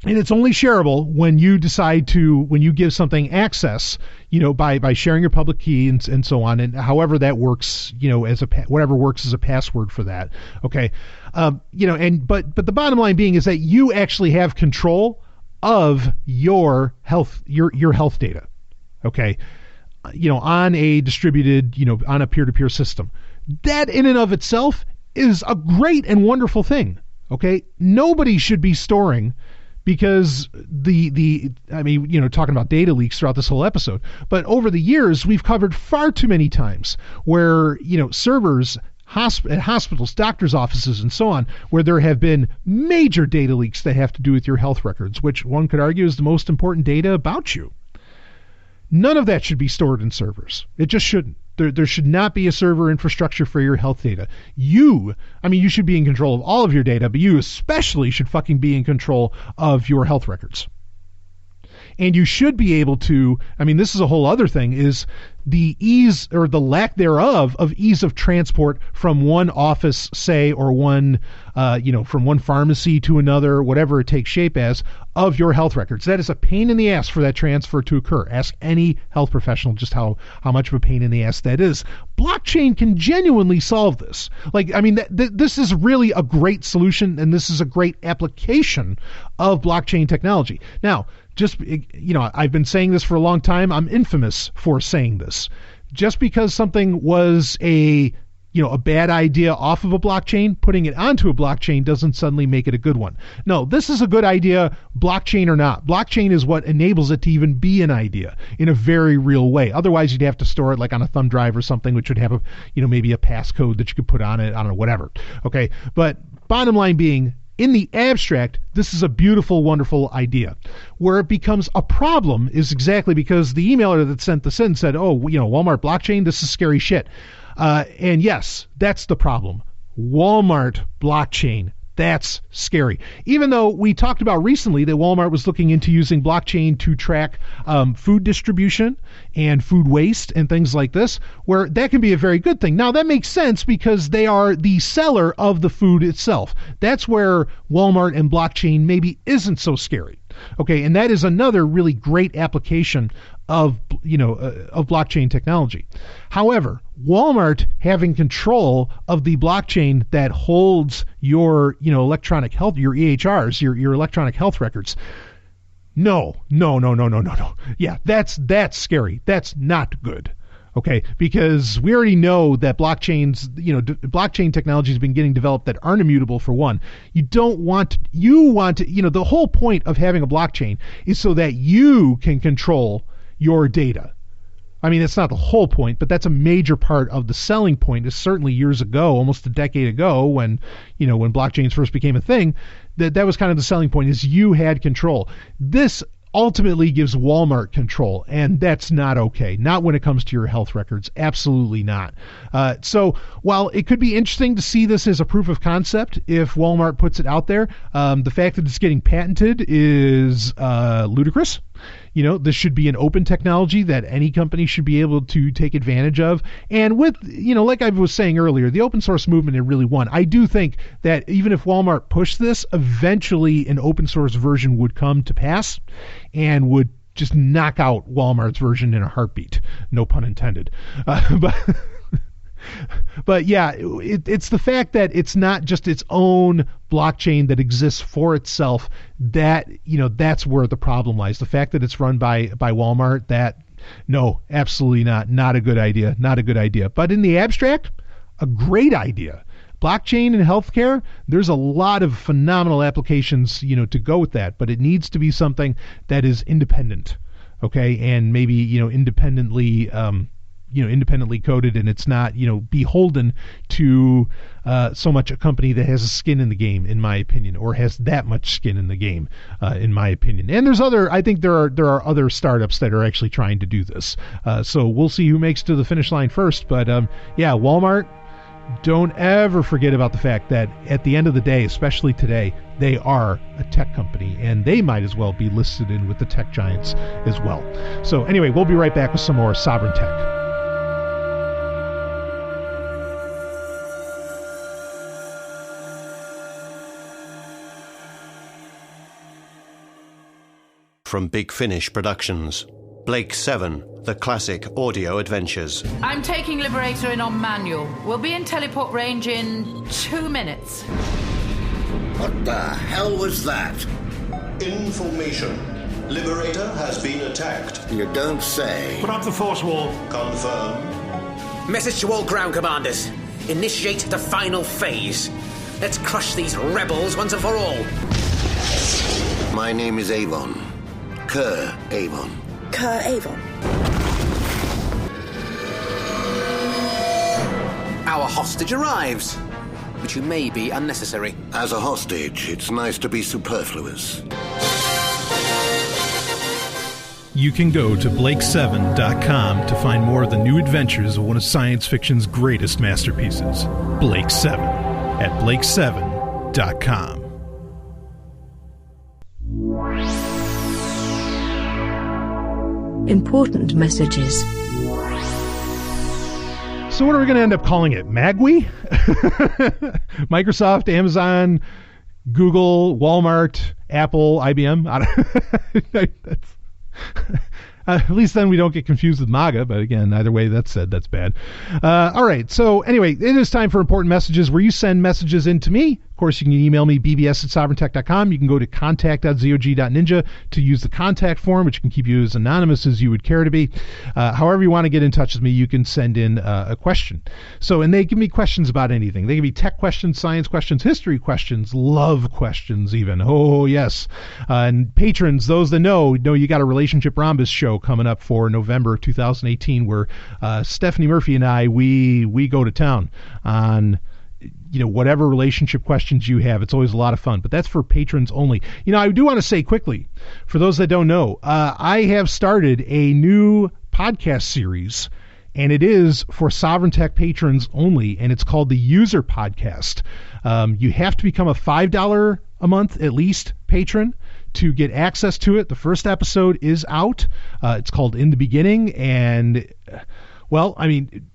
S6: and it's only shareable when you decide to, when you give something access, by sharing your public key and so on, and however that works, as whatever works as a password for that. Okay. But the bottom line being is that you actually have control of your health, your health data. Okay. On a distributed, on a peer-to-peer system. That in and of itself is a great and wonderful thing. Okay. Nobody should be storing, because talking about data leaks throughout this whole episode, but over the years, we've covered far too many times where, servers at hospitals, doctors' offices, and so on, where there have been major data leaks that have to do with your health records, which one could argue is the most important data about you. None of that should be stored in servers. It just shouldn't. There should not be a server infrastructure for your health data. You should be in control of all of your data, but you especially should fucking be in control of your health records. And you should be able to, this is a whole other thing, is the ease or the lack thereof of ease of transport from one office, say, or one, from one pharmacy to another, whatever it takes shape as, of your health records. That is a pain in the ass for that transfer to occur. Ask any health professional just how much of a pain in the ass that is. Blockchain can genuinely solve this. This is really a great solution, and this is a great application of blockchain technology. Now, I've been saying this for a long time. I'm infamous for saying this. Just because something was a a bad idea off of a blockchain, putting it onto a blockchain doesn't suddenly make it a good one. No, this is a good idea, blockchain or not. Blockchain is what enables it to even be an idea in a very real way. Otherwise, you'd have to store it like on a thumb drive or something, which would have a, maybe a passcode that you could put on it. I don't know, whatever. Okay, but bottom line being, in the abstract, this is a beautiful, wonderful idea. Where it becomes a problem is exactly because the emailer that sent this in said, oh, Walmart blockchain, this is scary shit. And yes, that's the problem. Walmart blockchain, that's scary. Even though we talked about recently that Walmart was looking into using blockchain to track food distribution and food waste and things like this, where that can be a very good thing. Now, that makes sense because they are the seller of the food itself. That's where Walmart and blockchain maybe isn't so scary. Okay, and that is another really great application of blockchain technology. However, Walmart having control of the blockchain that holds your electronic health, your EHRs, your electronic health records. No. Yeah, that's scary. That's not good. Okay, because we already know that blockchain technology has been getting developed that aren't immutable for one. You want to, the whole point of having a blockchain is so that you can control your data. I mean, that's not the whole point, but that's a major part of the selling point. Is certainly years ago, almost a decade ago, when blockchains first became a thing, that was kind of the selling point, is you had control. This ultimately gives Walmart control, and that's not okay. Not when it comes to your health records. Absolutely not. So while it could be interesting to see this as a proof of concept if Walmart puts it out there, the fact that it's getting patented is ludicrous. This should be an open technology that any company should be able to take advantage of. And with, like I was saying earlier, the open source movement had really won. I do think that even if Walmart pushed this, eventually an open source version would come to pass and would just knock out Walmart's version in a heartbeat. No pun intended. But yeah, it's the fact that it's not just its own blockchain that exists for itself that, that's where the problem lies. The fact that it's run by Walmart, no, absolutely not a good idea. Not a good idea. But in the abstract, a great idea. Blockchain in healthcare, there's a lot of phenomenal applications, to go with that, but it needs to be something that is independent, okay, and maybe, independently coded, and it's not, beholden to so much a company that has a skin in the game, in my opinion, or has that much skin in the game, in my opinion. And I think there are other startups that are actually trying to do this. So we'll see who makes to the finish line first. But yeah, Walmart, don't ever forget about the fact that at the end of the day, especially today, they are a tech company, and they might as well be listed in with the tech giants as well. So anyway, we'll be right back with some more Sovryn Tech.
S9: From Big Finish Productions, Blake 7, The Classic Audio Adventures.
S11: I'm taking Liberator in on manual. We'll be in teleport range in 2 minutes.
S12: What the hell was that?
S10: Information. Liberator has been attacked.
S12: You don't say.
S10: Put up the force wall. Confirm.
S13: Message to all ground commanders. Initiate the final phase. Let's crush these rebels once and for all.
S12: My name is Avon. Kerr Avon.
S14: Kerr Avon.
S13: Our hostage arrives, but you may be unnecessary.
S12: As a hostage, it's nice to be superfluous.
S2: You can go to Blake7.com to find more of the new adventures of one of science fiction's greatest masterpieces, Blake 7, at Blake7.com.
S8: Important messages.
S6: So what are we going to end up calling it? Magwi? Microsoft, Amazon, Google, Walmart, Apple, IBM? At least then we don't get confused with MAGA, but again, either way that's said, that's bad. All right, so anyway, it is time for important messages where you send messages in to me, course, you can email me, bbs@sovereigntech.com. You can go to contact.zog.ninja to use the contact form, which can keep you as anonymous as you would care to be. However you want to get in touch with me, you can send in a question. So, and they give me questions about anything. They give me tech questions, science questions, history questions, love questions even. Oh, yes. And patrons, those that know you got a Relationship Rhombus show coming up for November 2018 where Stephanie Murphy and I, we go to town on whatever relationship questions you have. It's always a lot of fun, but that's for patrons only. I do want to say quickly, for those that don't know, I have started a new podcast series, and it is for Sovereign Tech patrons only, and it's called the User Podcast. You have to become a $5 a month at least patron to get access to it. The first episode is out. It's called In the Beginning, and well, I mean,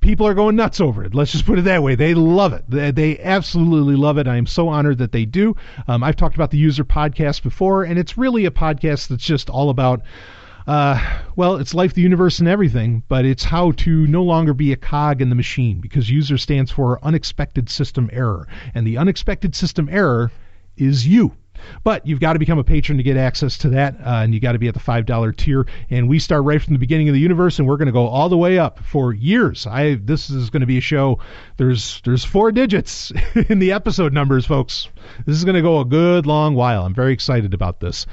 S6: people are going nuts over it. Let's just put it that way. They love it. They absolutely love it. I am so honored that they do. I've talked about the User Podcast before, and it's really a podcast that's just all about, it's life, the universe, and everything, but it's how to no longer be a cog in the machine, because user stands for unexpected system error, and the unexpected system error is you. But you've got to become a patron to get access to that, and you got to be at the $5 tier. And we start right from the beginning of the universe, and we're going to go all the way up for years. This is going to be a show. There's 4 digits in the episode numbers, folks. This is going to go a good long while. I'm very excited about this.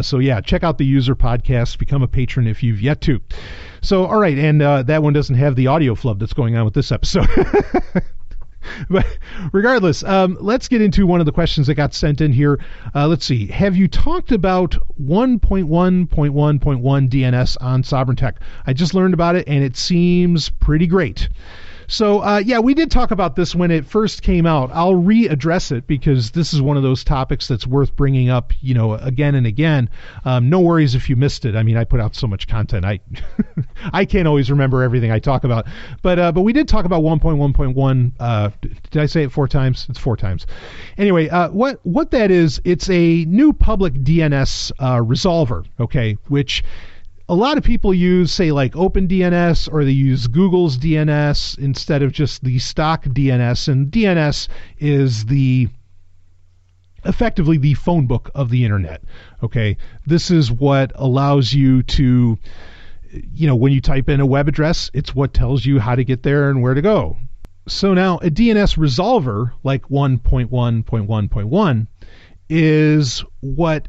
S6: So yeah, check out the User Podcast. Become a patron if you've yet to. So all right, and that one doesn't have the audio flub that's going on with this episode. But regardless, let's get into one of the questions that got sent in here. Let's see. Have you talked about 1.1.1.1 DNS on Sovereign Tech? I just learned about it, and it seems pretty great. So, yeah, we did talk about this when it first came out. I'll readdress it because this is one of those topics that's worth bringing up, again and again. No worries if you missed it. I mean, I put out so much content. I can't always remember everything I talk about. But we did talk about 1.1.1. Did I say it 4 times? It's 4 times. Anyway, what that is, it's a new public DNS resolver, okay, which a lot of people use, say, like OpenDNS, or they use Google's DNS instead of just the stock DNS. And DNS is effectively the phone book of the internet. Okay, this is what allows you to, when you type in a web address, it's what tells you how to get there and where to go. So now a DNS resolver like 1.1.1.1 is what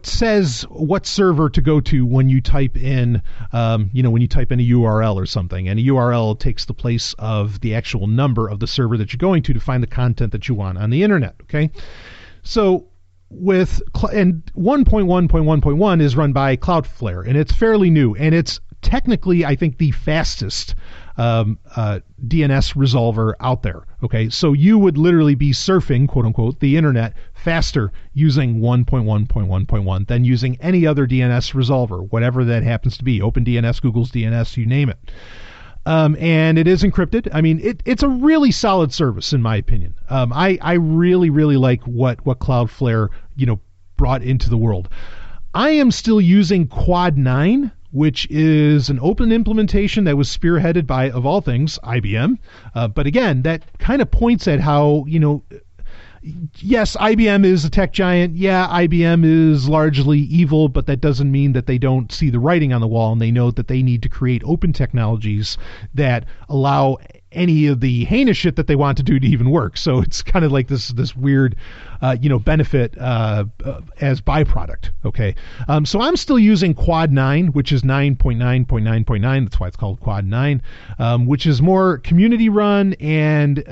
S6: says what server to go to when you type in, when you type in a URL or something. And a URL takes the place of the actual number of the server that you're going to find the content that you want on the internet, okay? So and 1.1.1.1 is run by Cloudflare, and it's fairly new, and it's technically, I think, the fastest DNS resolver out there. Okay, so you would literally be surfing, quote unquote, the internet faster using 1.1.1.1 than using any other DNS resolver, whatever that happens to be, OpenDNS, Google's DNS, you name it. And it is encrypted. I mean, it's a really solid service in my opinion. I really, really like what Cloudflare, brought into the world. I am still using Quad 9, which is an open implementation that was spearheaded by, of all things, IBM. But again, that kind of points at how, yes, IBM is a tech giant. Yeah, IBM is largely evil, but that doesn't mean that they don't see the writing on the wall, and they know that they need to create open technologies that allow any of the heinous shit that they want to do to even work. So it's kind of like this weird, benefit as byproduct. Okay, so I'm still using Quad 9, which is 9.9.9.9. That's why it's called Quad 9, which is more community run and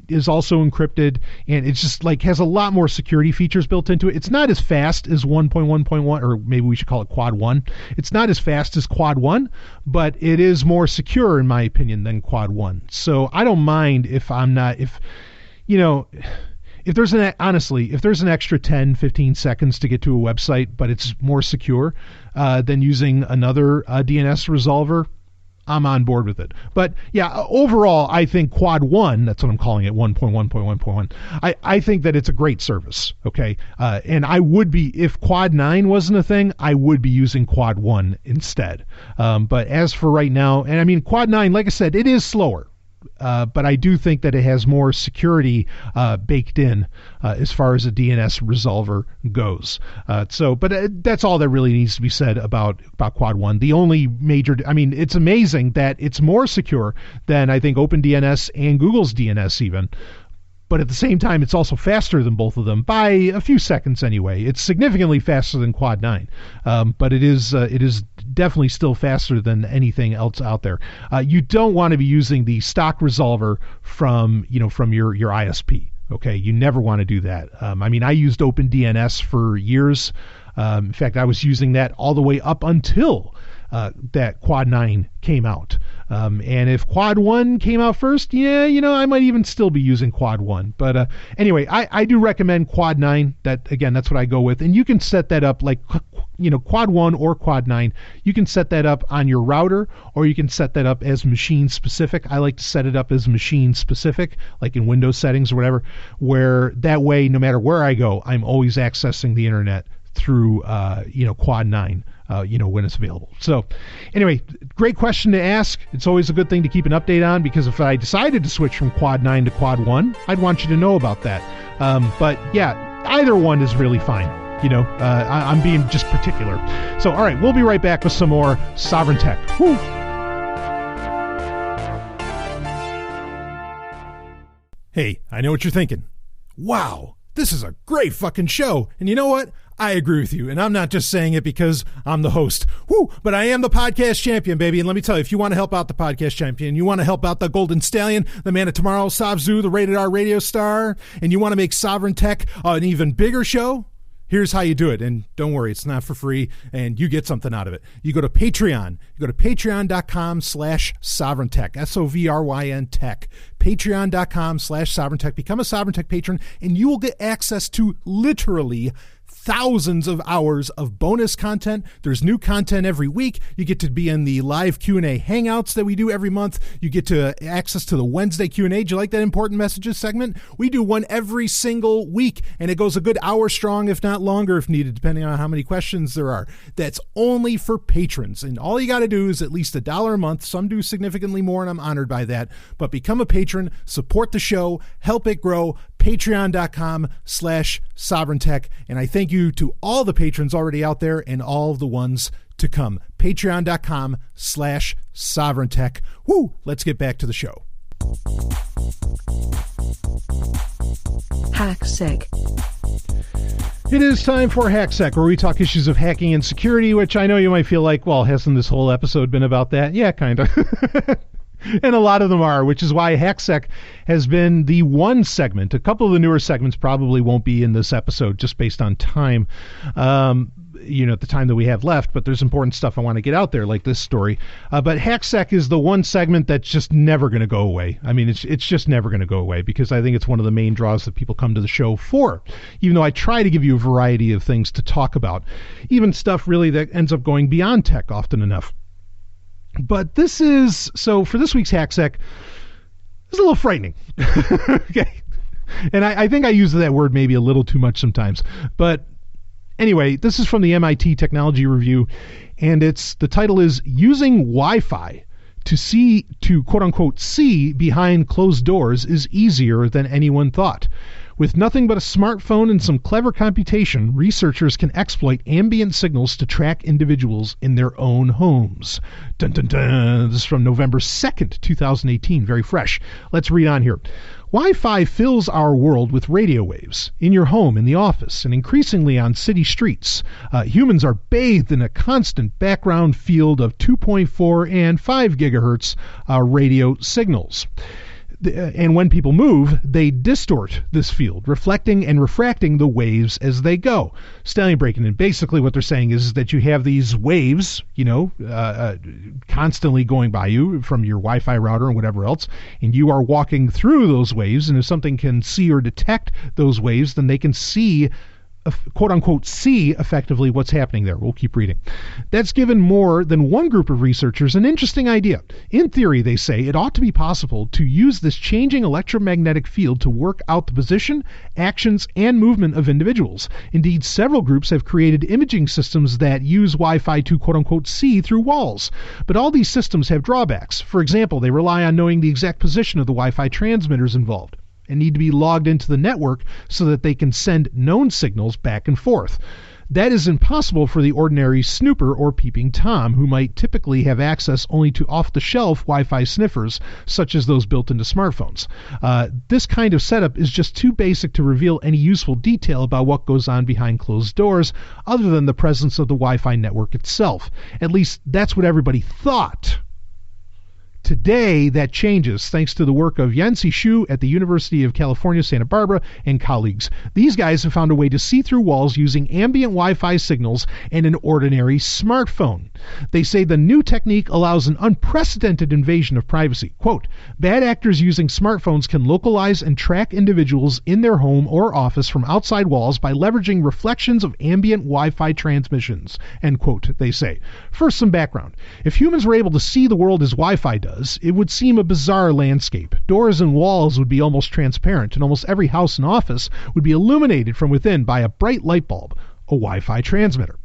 S6: is also encrypted, and it's just like has a lot more security features built into it. It's not as fast as 1.1.1, or maybe we should call it Quad 1. It's not as fast as Quad 1, but it is more secure in my opinion than Quad 1. So I don't mind if there's an extra 10, 15 seconds to get to a website, but it's more secure than using another DNS resolver, I'm on board with it. But yeah, overall, I think Quad 1, that's what I'm calling it, 1.1.1.1, I think that it's a great service, okay? And I would be, if Quad 9 wasn't a thing, I would be using Quad 1 instead. But as for right now, and I mean, Quad 9, like I said, it is slower. but I do think that it has more security baked in as far as a DNS resolver goes. But that's all that really needs to be said about Quad 1. The only major, it's amazing that it's more secure than I think OpenDNS and Google's DNS even. But at the same time, it's also faster than both of them by a few seconds anyway. It's significantly faster than Quad 9, but it is definitely still faster than anything else out there. You don't want to be using the stock resolver from your ISP. Okay, you never want to do that. I used OpenDNS for years. In fact, I was using that all the way up until that Quad 9 came out. And if Quad 1 came out first, I might even still be using Quad 1. But anyway, I do recommend Quad 9. That's what I go with. And you can set that up like, Quad 1 or Quad 9. You can set that up on your router, or you can set that up as machine specific. I like to set it up as machine specific, like in Windows settings or whatever, where that way, no matter where I go, I'm always accessing the internet through, Quad 9. When it's available. So anyway, great question to ask. It's always a good thing to keep an update on, because if I decided to switch from Quad 9 to Quad 1, I'd want you to know about that. But yeah, either one is really fine. I'm being just particular. So, all right, we'll be right back with some more Sovryn Tech. Woo! Hey, I know what you're thinking. Wow, this is a great fucking show. And you know what? I agree with you, and I'm not just saying it because I'm the host. Woo! But I am the podcast champion, baby. And let me tell you, if you want to help out the podcast champion, you want to help out the Golden Stallion, the man of tomorrow, Savzu, the rated R radio star, and you want to make Sovryn Tech an even bigger show, here's how you do it. And don't worry, it's not for free, and you get something out of it. You go to Patreon. You go to patreon.com/SovrynTech, SOVRYN Tech. Patreon.com/SovrynTech. Become a Sovryn Tech patron, and you will get access to literally thousands of hours of bonus content. There's new content every week. You get to be in the live Q&A hangouts that we do every month. You get to access to the Wednesday Q&A. Do you like that important messages segment? We do one every single week, and it goes a good hour strong, if not longer if needed, depending on how many questions there are. That's only for patrons, and all you got to do is at least $1 a month. Some do significantly more, and I'm honored by that. But become a patron, support the show, help it grow. Patreon.com/SovrynTech. And I thank you to all the patrons already out there and all the ones to come. Patreon.com/SovrynTech. Woo! Let's get back to the show.
S8: HackSec.
S6: It is time for HackSec, where we talk issues of hacking and security, which I know you might feel like, well, hasn't this whole episode been about that? Yeah, kind of. And a lot of them are, which is why HackSec has been the one segment. A couple of the newer segments probably won't be in this episode just based on time, at the time that we have left, but there's important stuff I want to get out there, like this story. But HackSec is the one segment that's just never going to go away. It's just never going to go away, because I think it's one of the main draws that people come to the show for, even though I try to give you a variety of things to talk about, even stuff really that ends up going beyond tech often enough. But for this week's HackSec, it's a little frightening. Okay. And I think I use that word maybe a little too much sometimes. But anyway, this is from the MIT Technology Review, and the title is Using Wi-Fi to quote unquote see behind closed doors is easier than anyone thought. With nothing but a smartphone and some clever computation, researchers can exploit ambient signals to track individuals in their own homes. Dun, dun, dun. This is from November 2nd, 2018. Very fresh. Let's read on here. Wi-Fi fills our world with radio waves. In your home, in the office, and increasingly on city streets, humans are bathed in a constant background field of 2.4 and 5 gigahertz radio signals. And when people move, they distort this field, reflecting and refracting the waves as they go. Stallion breaking in. Basically what they're saying is that you have these waves, constantly going by you from your Wi-Fi router and whatever else, and you are walking through those waves, and if something can see or detect those waves, then they can see quote-unquote see effectively what's happening there. We'll keep reading. That's given more than one group of researchers an interesting idea. In theory, they say, it ought to be possible to use this changing electromagnetic field to work out the position, actions, and movement of individuals. Indeed, several groups have created imaging systems that use Wi-Fi to quote-unquote see through walls. But all these systems have drawbacks. For example, they rely on knowing the exact position of the Wi-Fi transmitters involved and need to be logged into the network so that they can send known signals back and forth. That is impossible for the ordinary snooper or peeping Tom, who might typically have access only to off-the-shelf Wi-Fi sniffers, such as those built into smartphones. This kind of setup is just too basic to reveal any useful detail about what goes on behind closed doors, other than the presence of the Wi-Fi network itself. At least, that's what everybody thought. Today, that changes thanks to the work of Yancy Xu at the University of California, Santa Barbara, and colleagues. These guys have found a way to see through walls using ambient Wi-Fi signals and an ordinary smartphone. They say the new technique allows an unprecedented invasion of privacy. Quote, bad actors using smartphones can localize and track individuals in their home or office from outside walls by leveraging reflections of ambient Wi-Fi transmissions, end quote, they say. First, some background. If humans were able to see the world as Wi-Fi does, it would seem a bizarre landscape. Doors and walls would be almost transparent, and almost every house and office would be illuminated from within by a bright light bulb, a Wi-Fi transmitter.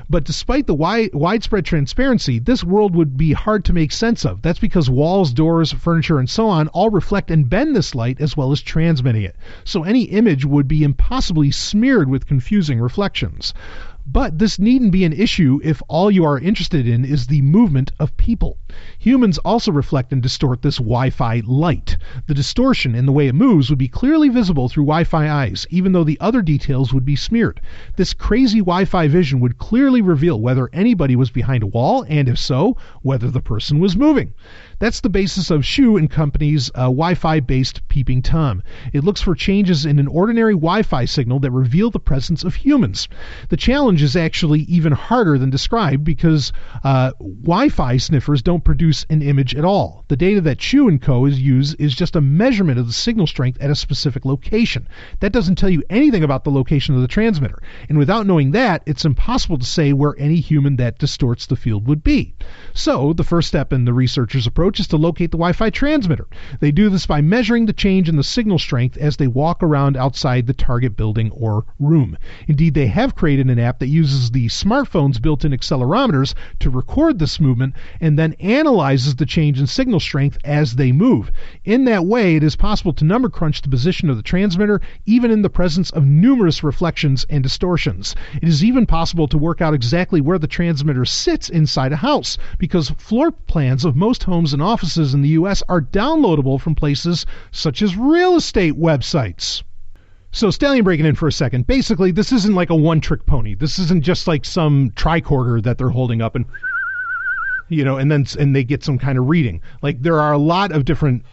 S6: But despite the widespread transparency, this world would be hard to make sense of. That's because walls, doors, furniture, and so on all reflect and bend this light as well as transmitting it. So any image would be impossibly smeared with confusing reflections. But this needn't be an issue if all you are interested in is the movement of people. Humans also reflect and distort this Wi-Fi light. The distortion in the way it moves would be clearly visible through Wi-Fi eyes, even though the other details would be smeared. This crazy Wi-Fi vision would clearly reveal whether anybody was behind a wall, and if so, whether the person was moving. That's the basis of Xu and Company's Wi-Fi-based Peeping Tom. It looks for changes in an ordinary Wi-Fi signal that reveal the presence of humans. The challenge is actually even harder than described because Wi-Fi sniffers don't produce an image at all. The data that Xu and Co. use is just a measurement of the signal strength at a specific location. That doesn't tell you anything about the location of the transmitter. And without knowing that, it's impossible to say where any human that distorts the field would be. So, the first step in the researchers' approach is to locate the Wi-Fi transmitter. They do this by measuring the change in the signal strength as they walk around outside the target building or room. Indeed, they have created an app that uses the smartphone's built-in accelerometers to record this movement and then analyzes the change in signal strength as they move. In that way, it is possible to number crunch the position of the transmitter even in the presence of numerous reflections and distortions. It is even possible to work out exactly where the transmitter sits inside a house because floor plans of most homes and offices in the U.S. are downloadable from places such as real estate websites. So Stallion breaking in for a second. Basically, this isn't like a one-trick pony. This isn't just like some tricorder that they're holding up and, and they get some kind of reading. Like there are a lot of different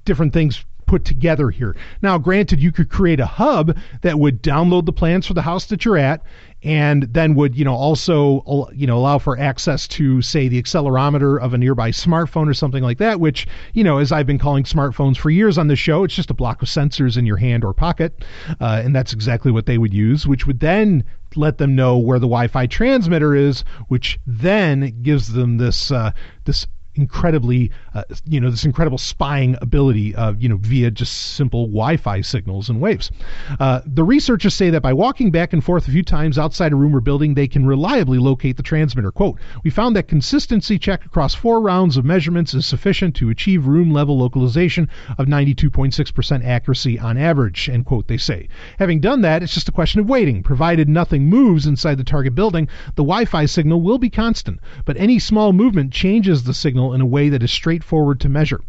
S6: things put together here. Now, granted, you could create a hub that would download the plans for the house that you're at and then would, also, allow for access to, say, the accelerometer of a nearby smartphone or something like that, which, as I've been calling smartphones for years on this show, it's just a block of sensors in your hand or pocket. And that's exactly what they would use, which would then let them know where the Wi-Fi transmitter is, which then gives them this incredibly, this incredible spying ability, via just simple Wi-Fi signals and waves. The researchers say that by walking back and forth a few times outside a room or building, they can reliably locate the transmitter. Quote, we found that consistency check across 4 rounds of measurements is sufficient to achieve room-level localization of 92.6% accuracy on average, end quote, they say. Having done that, it's just a question of waiting. Provided nothing moves inside the target building, the Wi-Fi signal will be constant, but any small movement changes the signal in a way that is straightforward to measure.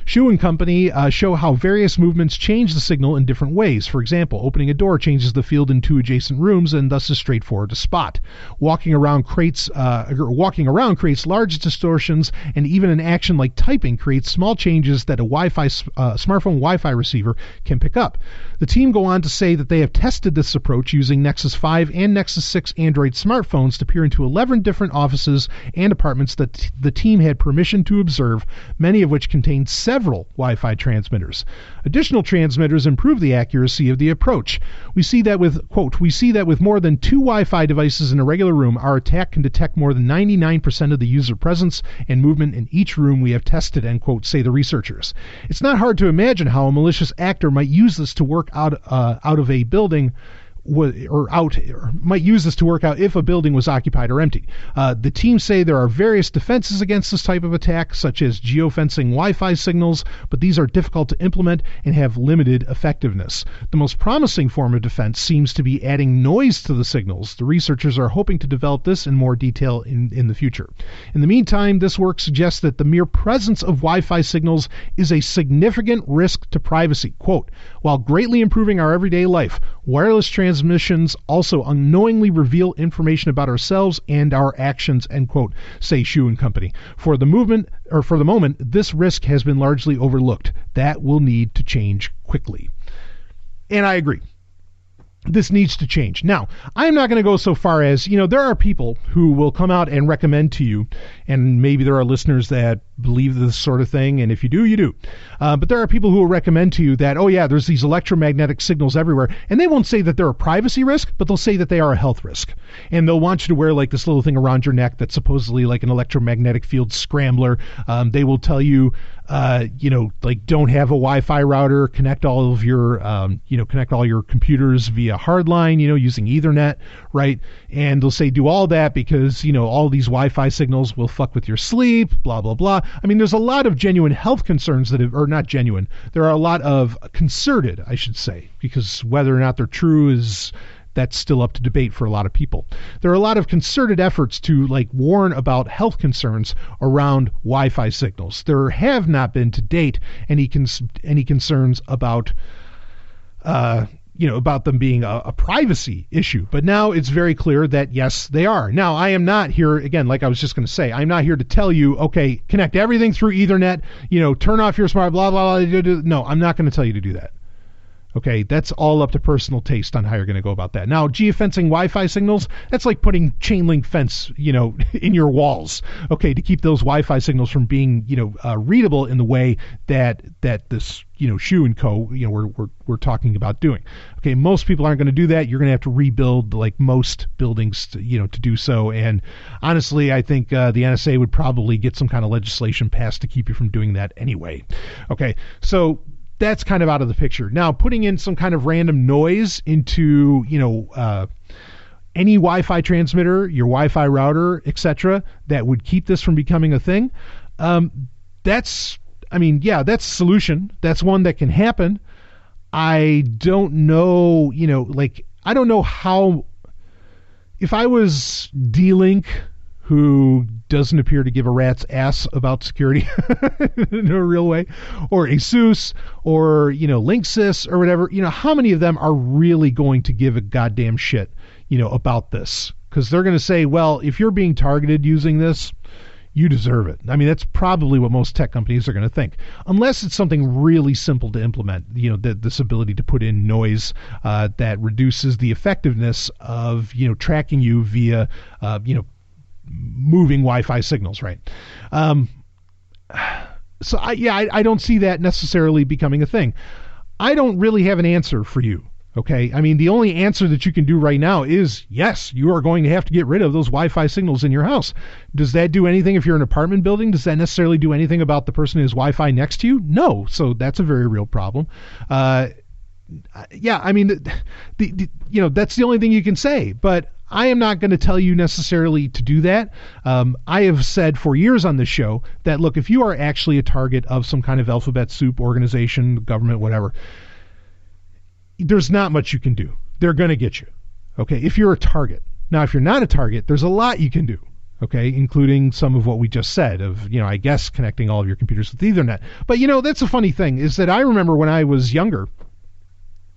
S6: Xu and Company show how various movements change the signal in different ways. For example, opening a door changes the field in 2 adjacent rooms and thus is straightforward to spot. Walking around creates large distortions, and even an action like typing creates small changes that a smartphone Wi-Fi receiver can pick up. The team go on to say that they have tested this approach using Nexus 5 and Nexus 6 Android smartphones to peer into 11 different offices and apartments that the team had permission permission to observe, many of which contain several Wi-Fi transmitters. Additional transmitters improve the accuracy of the approach. We see that with, quote, we see that with more than 2 Wi-Fi devices in a regular room, our attack can detect more than 99% of the user presence and movement in each room we have tested, end quote, say the researchers. It's not hard to imagine how a malicious actor might use this to work out of a building, or might use this to work out if a building was occupied or empty. The team say there are various defenses against this type of attack, such as geofencing Wi-Fi signals, but these are difficult to implement and have limited effectiveness. The most promising form of defense seems to be adding noise to the signals. The researchers are hoping to develop this in more detail in the future. In the meantime, this work suggests that the mere presence of Wi-Fi signals is a significant risk to privacy. Quote, while greatly improving our everyday life, wireless transmissions also unknowingly reveal information about ourselves and our actions, end quote, say Shu and Company. For the moment, this risk has been largely overlooked. That will need to change quickly. And I agree. This needs to change. Now, I'm not going to go so far as, there are people who will come out and recommend to you, and maybe there are listeners that believe this sort of thing, and if you do, you do. But there are people who will recommend to you that, oh yeah, there's these electromagnetic signals everywhere, and they won't say that they're a privacy risk, but they'll say that they are a health risk. And they'll want you to wear like this little thing around your neck that's supposedly like an electromagnetic field scrambler. They will tell you, like don't have a Wi-Fi router, connect all of your, connect all your computers via hardline, using Ethernet, right? And they'll say do all that because, all these Wi-Fi signals will fuck with your sleep, blah, blah, blah. I mean, there's a lot of genuine health concerns or not genuine. There are a lot of concerted, I should say, because whether or not they're true that's still up to debate for a lot of people. There are a lot of concerted efforts to warn about health concerns around Wi-Fi signals. There have not been to date any concerns about about them being a privacy issue. But now it's very clear that yes, they are. Now, I am not here, again, like I was just going to say, I'm not here to tell you, okay, connect everything through Ethernet, turn off your smart, blah, blah, blah. No, I'm not going to tell you to do that. Okay, that's all up to personal taste on how you're going to go about that. Now, geofencing Wi-Fi signals, that's like putting chain link fence, in your walls, okay, to keep those Wi-Fi signals from being, readable in the way that this, Shu and Co, we're talking about doing. Okay, most people aren't going to do that. You're going to have to rebuild like most buildings, to do so. And honestly, I think the NSA would probably get some kind of legislation passed to keep you from doing that anyway. Okay, so that's kind of out of the picture. Now, putting in some kind of random noise into, any Wi-Fi transmitter, your Wi-Fi router, etc., that would keep this from becoming a thing, that's a solution. That's one that can happen. I don't know, I don't know how, if I was D-Link, who doesn't appear to give a rat's ass about security in a real way, or ASUS, or, Linksys, or whatever, how many of them are really going to give a goddamn shit, about this? Because they're going to say, well, if you're being targeted using this, you deserve it. I mean, that's probably what most tech companies are going to think. Unless it's something really simple to implement, this ability to put in noise that reduces the effectiveness of, tracking you via, moving Wi-Fi signals, right? So I don't see that necessarily becoming a thing. I don't really have an answer for you. Okay, I mean, the only answer that you can do right now is, yes, you are going to have to get rid of those Wi-Fi signals in your house. Does that do anything if you're in an apartment building? Does that necessarily do anything about the person who has Wi-Fi next to you? No, so that's a very real problem. Yeah, I mean, that's the only thing you can say, but I am not going to tell you necessarily to do that. I have said for years on this show that, look, if you are actually a target of some kind of alphabet soup organization, government, whatever, there's not much you can do. They're going to get you, okay, if you're a target. Now, if you're not a target, there's a lot you can do, okay, including some of what we just said of, I guess connecting all of your computers with Ethernet. But, that's a funny thing is that I remember when I was younger,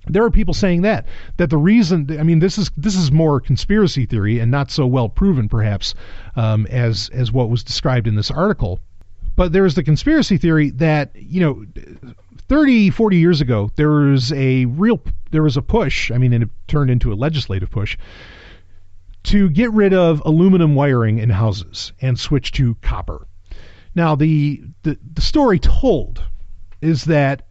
S6: there are people saying that the reason, I mean, this is more conspiracy theory and not so well proven, perhaps, as what was described in this article. But there's the conspiracy theory that, 30, 40 years ago, there was a push, and it turned into a legislative push, to get rid of aluminum wiring in houses and switch to copper. Now, the story told is that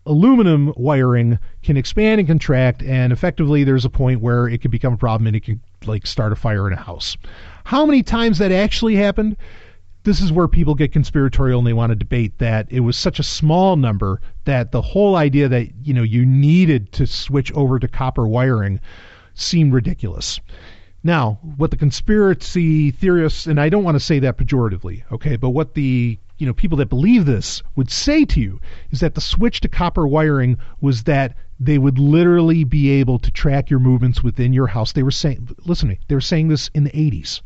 S6: aluminum wiring can expand and contract, and effectively there's a point where it can become a problem and it can like start a fire in a house. How many times that actually happened? This is where people get conspiratorial and they want to debate that it was such a small number that the whole idea that, you know, you needed to switch over to copper wiring seemed ridiculous. Now, what the conspiracy theorists, and I don't want to say that pejoratively, okay, but what the people that believe this would say to you is that the switch to copper wiring was that they would literally be able to track your movements within your house. They were saying, listen to me, they were saying this in the 80s,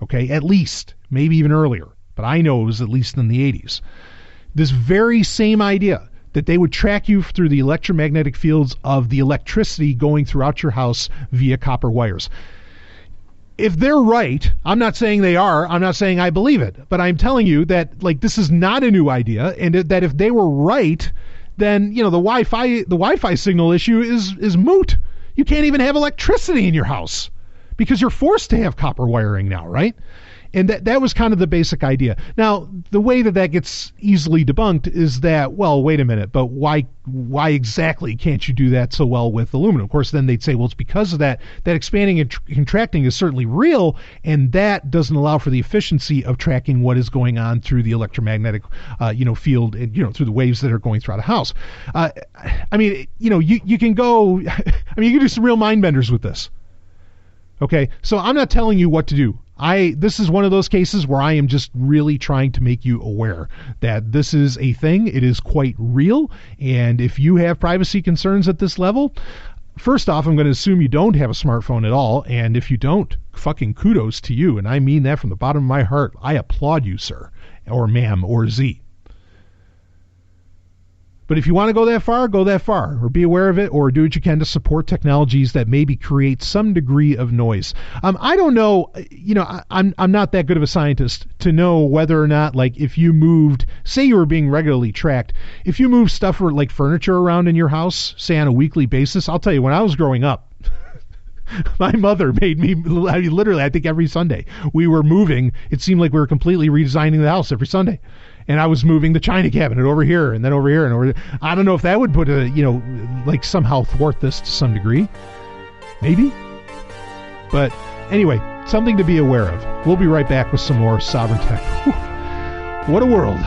S6: okay, at least, maybe even earlier, but I know it was at least in the 80s. This very same idea that they would track you through the electromagnetic fields of the electricity going throughout your house via copper wires. If they're right, I'm not saying they are, I'm not saying I believe it, but I'm telling you that like this is not a new idea, and that if they were right, then the Wi-Fi signal issue is moot. You can't even have electricity in your house because you're forced to have copper wiring now, right? And that was kind of the basic idea. Now, the way that gets easily debunked is that, well, wait a minute, but why exactly can't you do that so well with aluminum? Of course, then they'd say, well, it's because of that expanding and contracting is certainly real, and that doesn't allow for the efficiency of tracking what is going on through the electromagnetic, field, and, through the waves that are going throughout a house. You can go, you can do some real mind benders with this. Okay, so I'm not telling you what to do. This is one of those cases where I am just really trying to make you aware that this is a thing. It is quite real. And if you have privacy concerns at this level, first off, I'm going to assume you don't have a smartphone at all. And if you don't, fucking kudos to you. And I mean that from the bottom of my heart. I applaud you, sir, or ma'am, or Z. But if you want to go that far, or be aware of it, or do what you can to support technologies that maybe create some degree of noise. I don't know, I'm not that good of a scientist to know whether or not, like, if you moved, say you were being regularly tracked, if you move stuff or like furniture around in your house, say on a weekly basis, I'll tell you, when I was growing up, my mother made me, literally, I think every Sunday, we were moving. It seemed like we were completely redesigning the house every Sunday. And I was moving the china cabinet over here and then over here and over there. I don't know if that would put somehow thwart this to some degree. Maybe. But anyway, something to be aware of. We'll be right back with some more Sovryn Tech. Whew. What a world.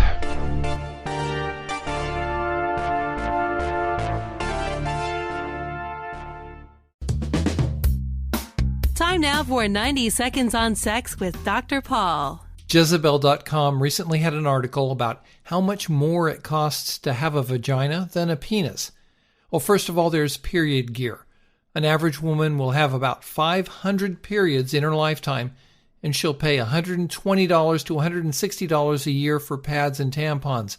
S14: Time now for 90 Seconds on Sex with Dr. Paul.
S15: Jezebel.com recently had an article about how much more it costs to have a vagina than a penis. Well, first of all, there's period gear. An average woman will have about 500 periods in her lifetime, and she'll pay $120 to $160 a year for pads and tampons,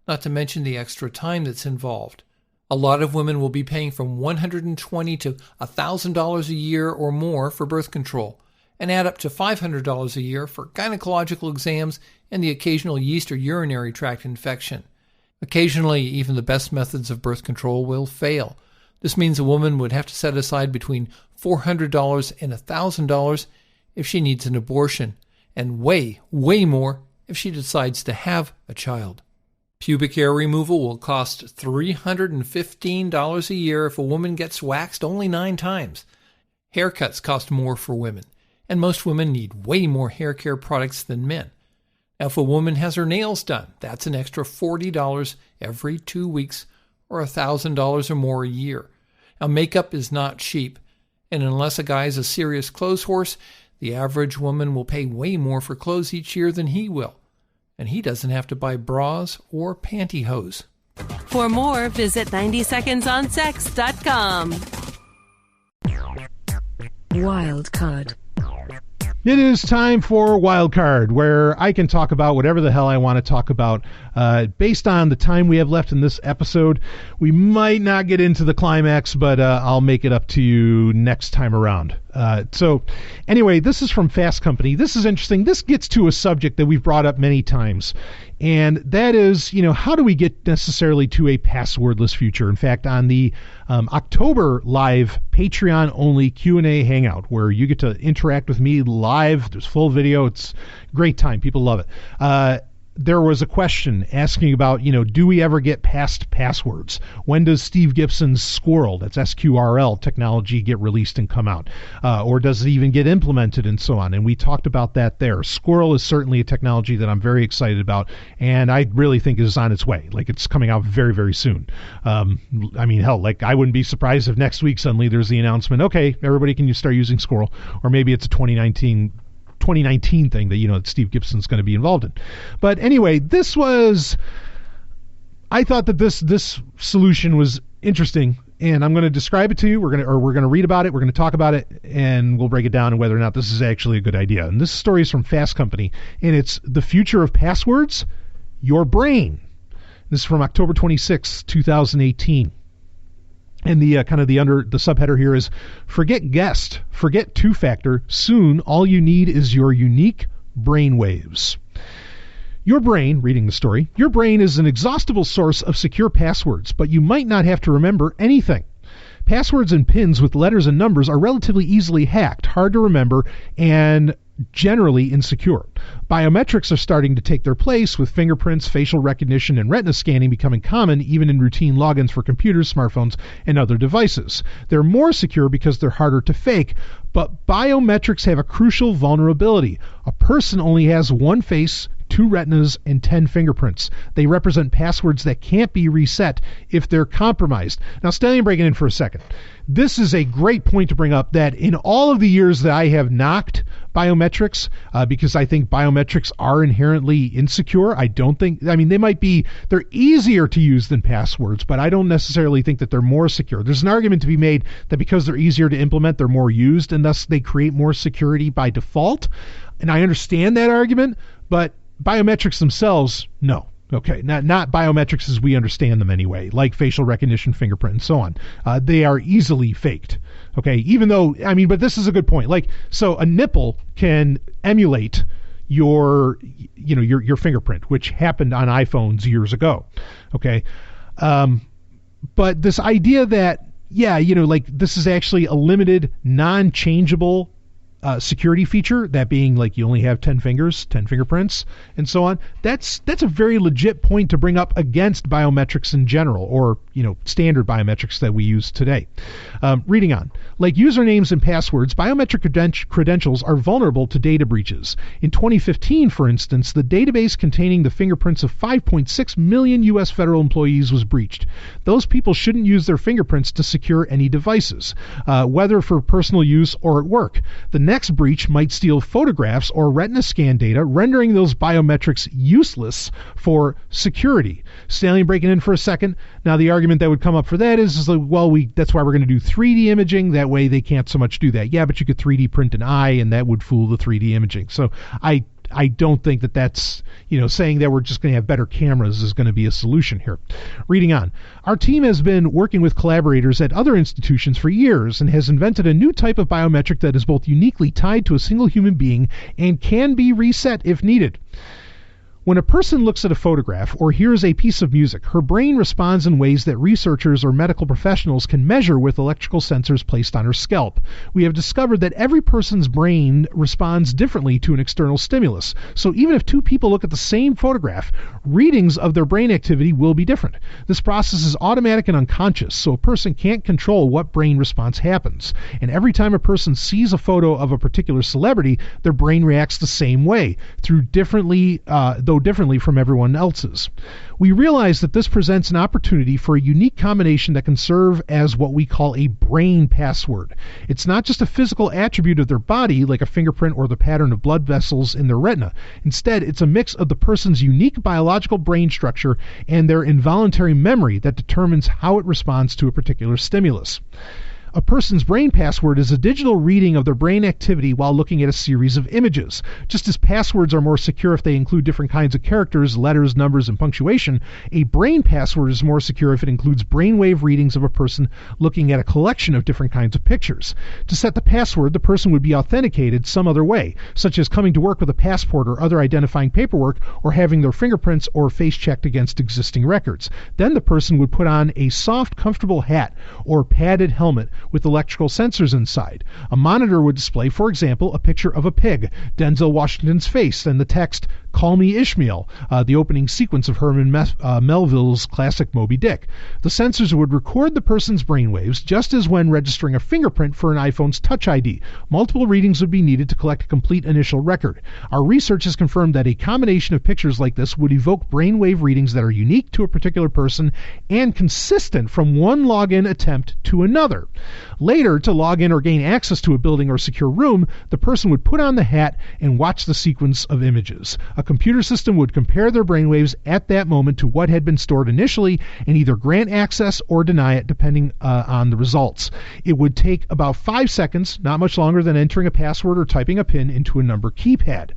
S15: not to mention the extra time that's involved. A lot of women will be paying from $120 to $1,000 a year or more for birth control, and add up to $500 a year for gynecological exams and the occasional yeast or urinary tract infection. Occasionally, even the best methods of birth control will fail. This means a woman would have to set aside between $400 and $1,000 if she needs an abortion, and way, way more if she decides to have a child. Pubic hair removal will cost $315 a year if a woman gets waxed only 9 times. Haircuts cost more for women, and most women need way more hair care products than men. Now, if a woman has her nails done, that's an extra $40 every 2 weeks, or $1,000 or more a year. Now, makeup is not cheap, and unless a guy is a serious clothes horse, the average woman will pay way more for clothes each year than he will. And he doesn't have to buy bras or pantyhose.
S14: For more, visit 90secondsonsex.com.
S8: Wildcard.
S6: It is time for Wildcard, where I can talk about whatever the hell I want to talk about. Based on the time we have left in this episode, we might not get into the climax, but I'll make it up to you next time around. So anyway, this is from Fast Company. This is interesting. This gets to a subject that we've brought up many times, and that is, how do we get necessarily to a passwordless future? In fact, on the October live Patreon-only Q&A hangout, where you get to interact with me live, there's full video, it's a great time. People love it. there was a question asking about, do we ever get past passwords? When does Steve Gibson's Squirrel, that's SQRL technology, get released and come out? Or does it even get implemented and so on? And we talked about that there. Squirrel is certainly a technology that I'm very excited about, and I really think is on its way. Like, it's coming out very, very soon. I wouldn't be surprised if next week suddenly there's the announcement, okay, everybody can start using Squirrel, or maybe it's a 2019 thing that Steve Gibson's going to be involved in. But anyway, I thought that this solution was interesting, and I'm going to describe it to you. We're going to read about it, we're going to talk about it, and we'll break it down and whether or not this is actually a good idea. And this story is from Fast Company, and it's The Future of Passwords, Your Brain. This is from October 26, 2018. And the subheader here is, forget guest, forget two-factor. Soon, all you need is your unique brainwaves. Your brain, reading the story, your brain is an exhaustible source of secure passwords, but you might not have to remember anything. Passwords and pins with letters and numbers are relatively easily hacked, hard to remember, and generally insecure. Biometrics are starting to take their place, with fingerprints, facial recognition, and retina scanning becoming common even in routine logins for computers, smartphones, and other devices. They're more secure because they're harder to fake, but biometrics have a crucial vulnerability. A person only has one face, 2 retinas, and 10 fingerprints. They represent passwords that can't be reset if they're compromised. Now, Stanley, I'm breaking in for a second. This is a great point to bring up, that in all of the years that I have knocked biometrics, because I think biometrics are inherently insecure, they're easier to use than passwords, but I don't necessarily think that they're more secure. There's an argument to be made that because they're easier to implement, they're more used, and thus they create more security by default. And I understand that argument, but biometrics themselves, no. Okay, not biometrics as we understand them anyway, like facial recognition, fingerprint, and so on. They are easily faked. Okay, even though, but this is a good point. So a nipple can emulate your fingerprint, which happened on iPhones years ago. Okay, but this idea that, this is actually a limited, non-changeable security feature, that being you only have 10 fingers, 10 fingerprints, and so on. That's a very legit point to bring up against biometrics in general, or standard biometrics that we use today. Reading on, like usernames and passwords, biometric credentials are vulnerable to data breaches. In 2015, for instance, the database containing the fingerprints of 5.6 million U.S. federal employees was breached. Those people shouldn't use their fingerprints to secure any devices, whether for personal use or at work. The next breach might steal photographs or retina scan data, rendering those biometrics useless for security. Stanley, breaking in for a second. Now, the argument that would come up for that is that's why we're going to do 3D imaging. That way they can't so much do that. Yeah, but you could 3D print an eye, and that would fool the 3D imaging. So I don't think that that's, saying that we're just going to have better cameras is going to be a solution here. Reading on. Our team has been working with collaborators at other institutions for years and has invented a new type of biometric that is both uniquely tied to a single human being and can be reset if needed. When a person looks at a photograph or hears a piece of music, her brain responds in ways that researchers or medical professionals can measure with electrical sensors placed on her scalp. We have discovered that every person's brain responds differently to an external stimulus. So even if 2 people look at the same photograph, readings of their brain activity will be different. This process is automatic and unconscious, so a person can't control what brain response happens. And every time a person sees a photo of a particular celebrity, their brain reacts the same way, differently from everyone else's. We realize that this presents an opportunity for a unique combination that can serve as what we call a brain password. It's not just a physical attribute of their body, like a fingerprint or the pattern of blood vessels in their retina. Instead, it's a mix of the person's unique biological brain structure and their involuntary memory that determines how it responds to a particular stimulus. A person's brain password is a digital reading of their brain activity while looking at a series of images. Just as passwords are more secure if they include different kinds of characters, letters, numbers, and punctuation, a brain password is more secure if it includes brainwave readings of a person looking at a collection of different kinds of pictures. To set the password, the person would be authenticated some other way, such as coming to work with a passport or other identifying paperwork, or having their fingerprints or face checked against existing records. Then the person would put on a soft, comfortable hat or padded helmet with electrical sensors inside. A monitor would display, for example, a picture of a pig, Denzel Washington's face, and the text, Call Me Ishmael, the opening sequence of Herman Melville's classic Moby Dick. The sensors would record the person's brainwaves just as when registering a fingerprint for an iPhone's Touch ID. Multiple readings would be needed to collect a complete initial record. Our research has confirmed that a combination of pictures like this would evoke brainwave readings that are unique to a particular person and consistent from one login attempt to another. Later, to log in or gain access to a building or secure room, the person would put on the hat and watch the sequence of images. A computer system would compare their brainwaves at that moment to what had been stored initially and either grant access or deny it depending on the results. It would take about 5 seconds, not much longer than entering a password or typing a PIN into a number keypad.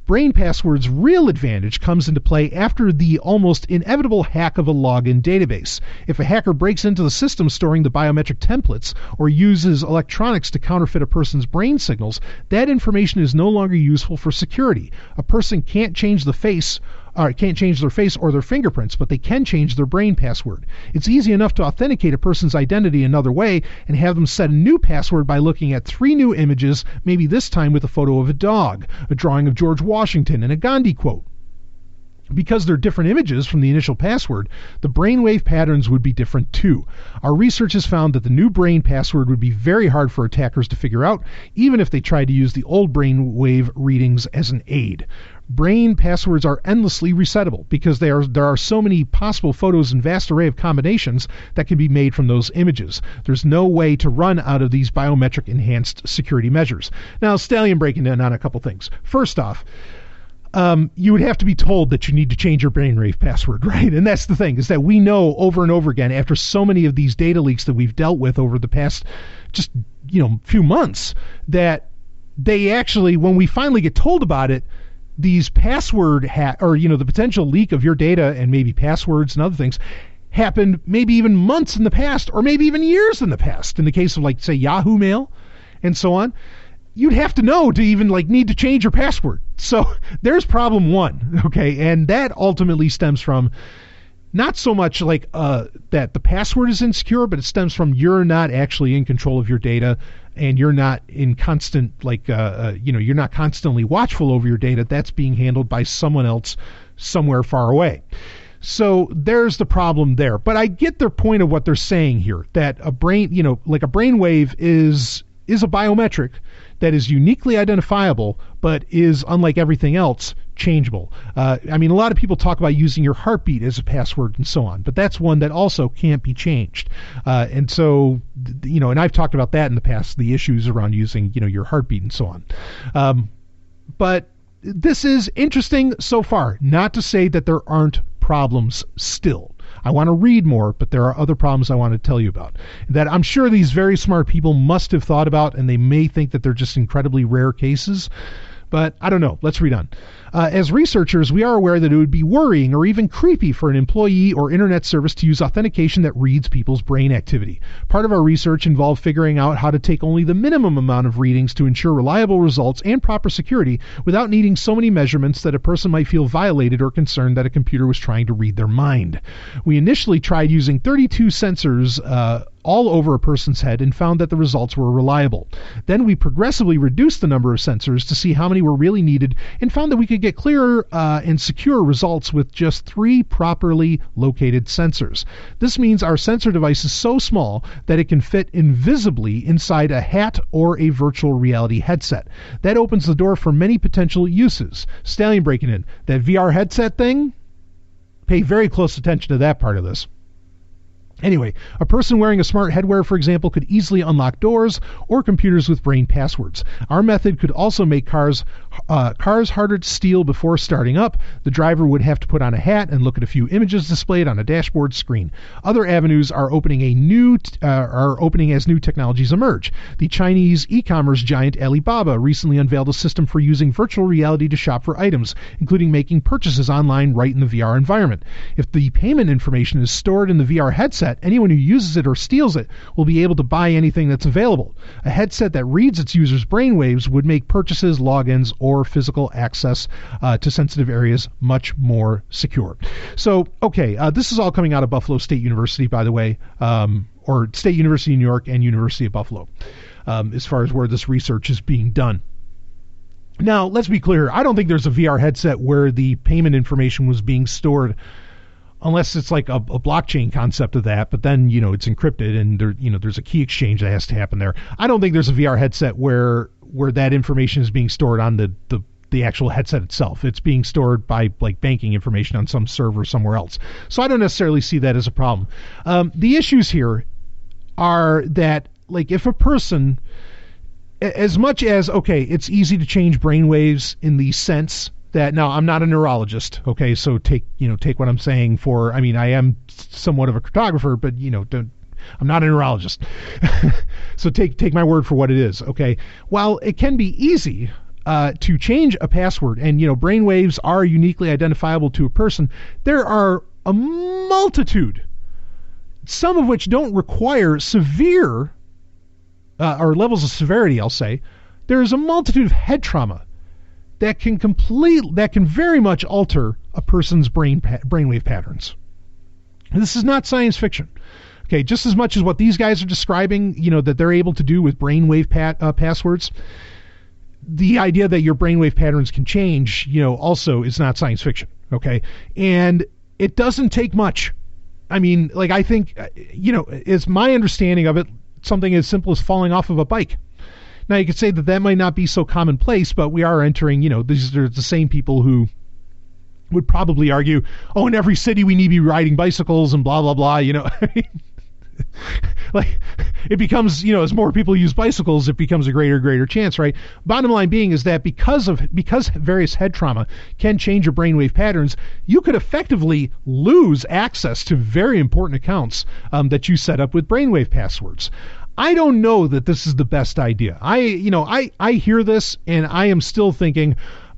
S6: Brain Password's real advantage comes into play after the almost inevitable hack of a login database. If a hacker breaks into the system storing the biometric templates or uses electronics to counterfeit a person's brain signals, that information is no longer useful for security. A person can't change their face or their fingerprints, but they can change their brain password. It's easy enough to authenticate a person's identity another way and have them set a new password by looking at 3 new images, maybe this time with a photo of a dog, a drawing of George Washington, and a Gandhi quote. Because they're different images from the initial password, the brainwave patterns would be different too. Our research has found that the new brain password would be very hard for attackers to figure out, even if they tried to use the old brainwave readings as an aid. Brain passwords are endlessly resettable because there are so many possible photos and vast array of combinations that can be made from those images. There's no way to run out of these biometric enhanced security measures. Now, Stallion breaking in on a couple things. First off, you would have to be told that you need to change your brainwave password, right? And that's the thing, is that we know over and over again, after so many of these data leaks that we've dealt with over the past just, few months, that they actually, when we finally get told about it, these password the potential leak of your data and maybe passwords and other things happened maybe even months in the past or maybe even years in the past. In the case of, like, say, Yahoo Mail and so on, you'd have to know to even need to change your password. So there's problem one, okay? And that ultimately stems from not so much that the password is insecure, but it stems from you're not actually in control of your data and you're not in constant, you're not constantly watchful over your data. That's being handled by someone else somewhere far away. So there's the problem there. But I get their point of what they're saying here, that a brainwave is a biometric that is uniquely identifiable, but is, unlike everything else, changeable. A lot of people talk about using your heartbeat as a password and so on, but that's one that also can't be changed. And so, and I've talked about that in the past, the issues around using, your heartbeat and so on. But this is interesting so far, not to say that there aren't problems still. I want to read more, but there are other problems I want to tell you about that I'm sure these very smart people must have thought about, and they may think that they're just incredibly rare cases. But I don't know. Let's read on. As researchers, we are aware that it would be worrying or even creepy for an employee or internet service to use authentication that reads people's brain activity. Part of our research involved figuring out how to take only the minimum amount of readings to ensure reliable results and proper security without needing so many measurements that a person might feel violated or concerned that a computer was trying to read their mind. We initially tried using 32 sensors all over a person's head and found that the results were reliable. Then we progressively reduced the number of sensors to see how many were really needed and found that we could get clearer and secure results with just 3 properly located sensors. This means our sensor device is so small that it can fit invisibly inside a hat or a virtual reality headset. That opens the door for many potential uses. Stallion breaking in. That VR headset thing? Pay very close attention to that part of this. Anyway, a person wearing a smart headwear, for example, could easily unlock doors or computers with brain passwords. Our method could also make cars harder to steal before starting up. The driver would have to put on a hat and look at a few images displayed on a dashboard screen. Other avenues are opening as new technologies emerge. The Chinese e-commerce giant Alibaba recently unveiled a system for using virtual reality to shop for items, including making purchases online right in the VR environment. If the payment information is stored in the VR headset, anyone who uses it or steals it will be able to buy anything that's available. A headset that reads its users' brainwaves would make purchases, logins, or physical access to sensitive areas much more secure. So, okay, this is all coming out of Buffalo State University, by the way, or State University of New York and University of Buffalo, as far as where this research is being done. Now, let's be clear. I don't think there's a VR headset where the payment information was being stored, unless it's like a blockchain concept of that, but then, it's encrypted and there's a key exchange that has to happen there. I don't think there's a VR headset where that information is being stored on the actual headset itself. It's being stored by like banking information on some server somewhere else. So I don't necessarily see that as a problem. The issues here are that, like, if a person, as much as, okay, it's easy to change brainwaves in the sense that, now I'm not a neurologist, okay, so take what I'm saying for, I am somewhat of a cryptographer, but I'm not a neurologist. So take my word for what it is, okay? While it can be easy to change a password, and brainwaves are uniquely identifiable to a person, there are a multitude, some of which don't require severe or levels of severity, I'll say. There is a multitude of head trauma that can very much alter a person's brainwave patterns. This is not science fiction. Okay, just as much as what these guys are describing, that they're able to do with brainwave passwords, the idea that your brainwave patterns can change, also is not science fiction. Okay, and it doesn't take much. I think, it's my understanding of it, something as simple as falling off of a bike. Now, you could say that might not be so commonplace, but we are entering, these are the same people who would probably argue, oh, in every city we need to be riding bicycles and blah, blah, blah, like, it becomes, as more people use bicycles, it becomes a greater chance, right? Bottom line being is that because various head trauma can change your brainwave patterns, you could effectively lose access to very important accounts that you set up with brainwave passwords. I don't know that this is the best idea. I hear this and I am still thinking,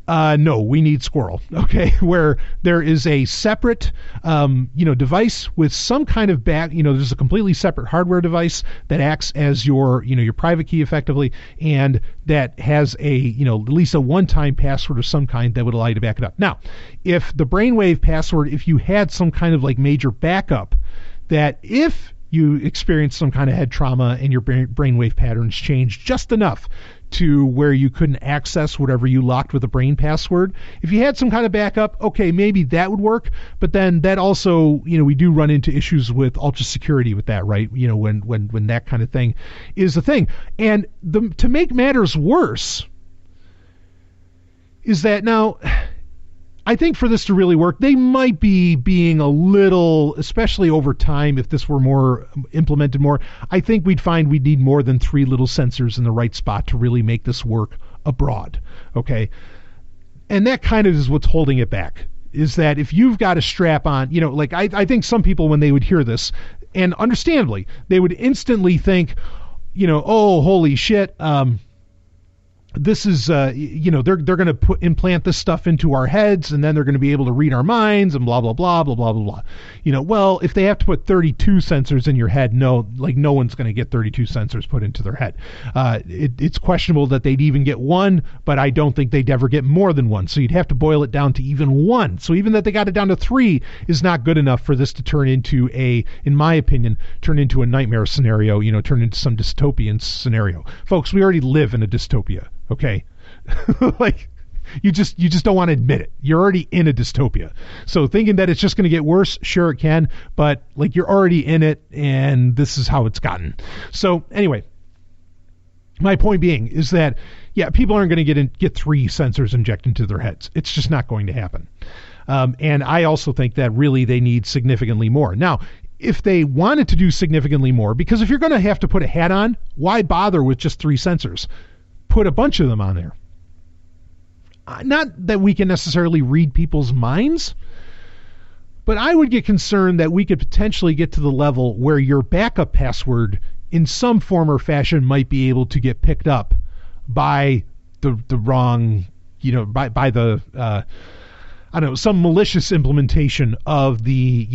S6: no, we need Squirrel, okay, where there is a separate, device with some kind of there's a completely separate hardware device that acts as your private key effectively, and that has at least a one-time password of some kind that would allow you to back it up. Now, if the brainwave password, if you had some kind of like major backup, that if you experience some kind of head trauma and your brainwave patterns change just enough to where you couldn't access whatever you locked with a brain password, if you had some kind of backup, okay, maybe that would work. But then that also, we do run into issues with ultra security with that, right? When that kind of thing is a thing. And to make matters worse is that now, I think for this to really work, they might be being a little, especially over time, if this were more implemented more, I think we'd find we'd need more than 3 little sensors in the right spot to really make this work abroad, okay? And that kind of is what's holding it back, is that if you've got a strap on, I think some people, when they would hear this, and understandably, they would instantly think, oh, holy shit, this is, they're going to implant this stuff into our heads, and then they're going to be able to read our minds and blah, blah, blah, blah, blah, blah, blah. Well, if they have to put 32 sensors in your head, no one's going to get 32 sensors put into their head. It's questionable that they'd even get 1, but I don't think they'd ever get more than 1. So you'd have to boil it down to even 1. So even that they got it down to 3 is not good enough for this to turn into in my opinion, turn into a nightmare scenario, turn into some dystopian scenario. Folks, we already live in a dystopia. Okay, like you just don't want to admit it. You're already in a dystopia. So thinking that it's just going to get worse, sure it can, but like you're already in it, and this is how it's gotten. So anyway, my point being is that people aren't going to get 3 sensors injected into their heads. It's just not going to happen. And I also think that really they need significantly more. Now, if they wanted to do significantly more, because if you're going to have to put a hat on, why bother with just 3 sensors? Put a bunch of them on there. Not that we can necessarily read people's minds, but I would get concerned that we could potentially get to the level where your backup password in some form or fashion might be able to get picked up by the wrong, by the, I don't know, some malicious implementation of the,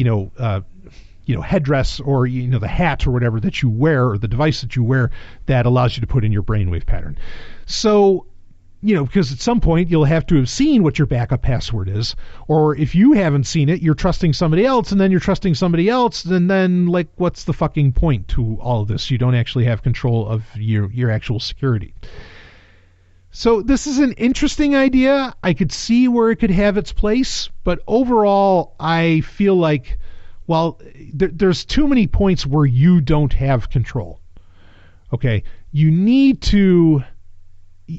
S6: headdress or, the hat or whatever that you wear, or the device that you wear that allows you to put in your brainwave pattern. So, because at some point you'll have to have seen what your backup password is, or if you haven't seen it, you're trusting somebody else, and then you're trusting somebody else, and then, like, what's the fucking point to all of this? You don't actually have control of your actual security. So this is an interesting idea. I could see where it could have its place, but overall, I feel like, well, there's too many points where you don't have control. Okay, you need to,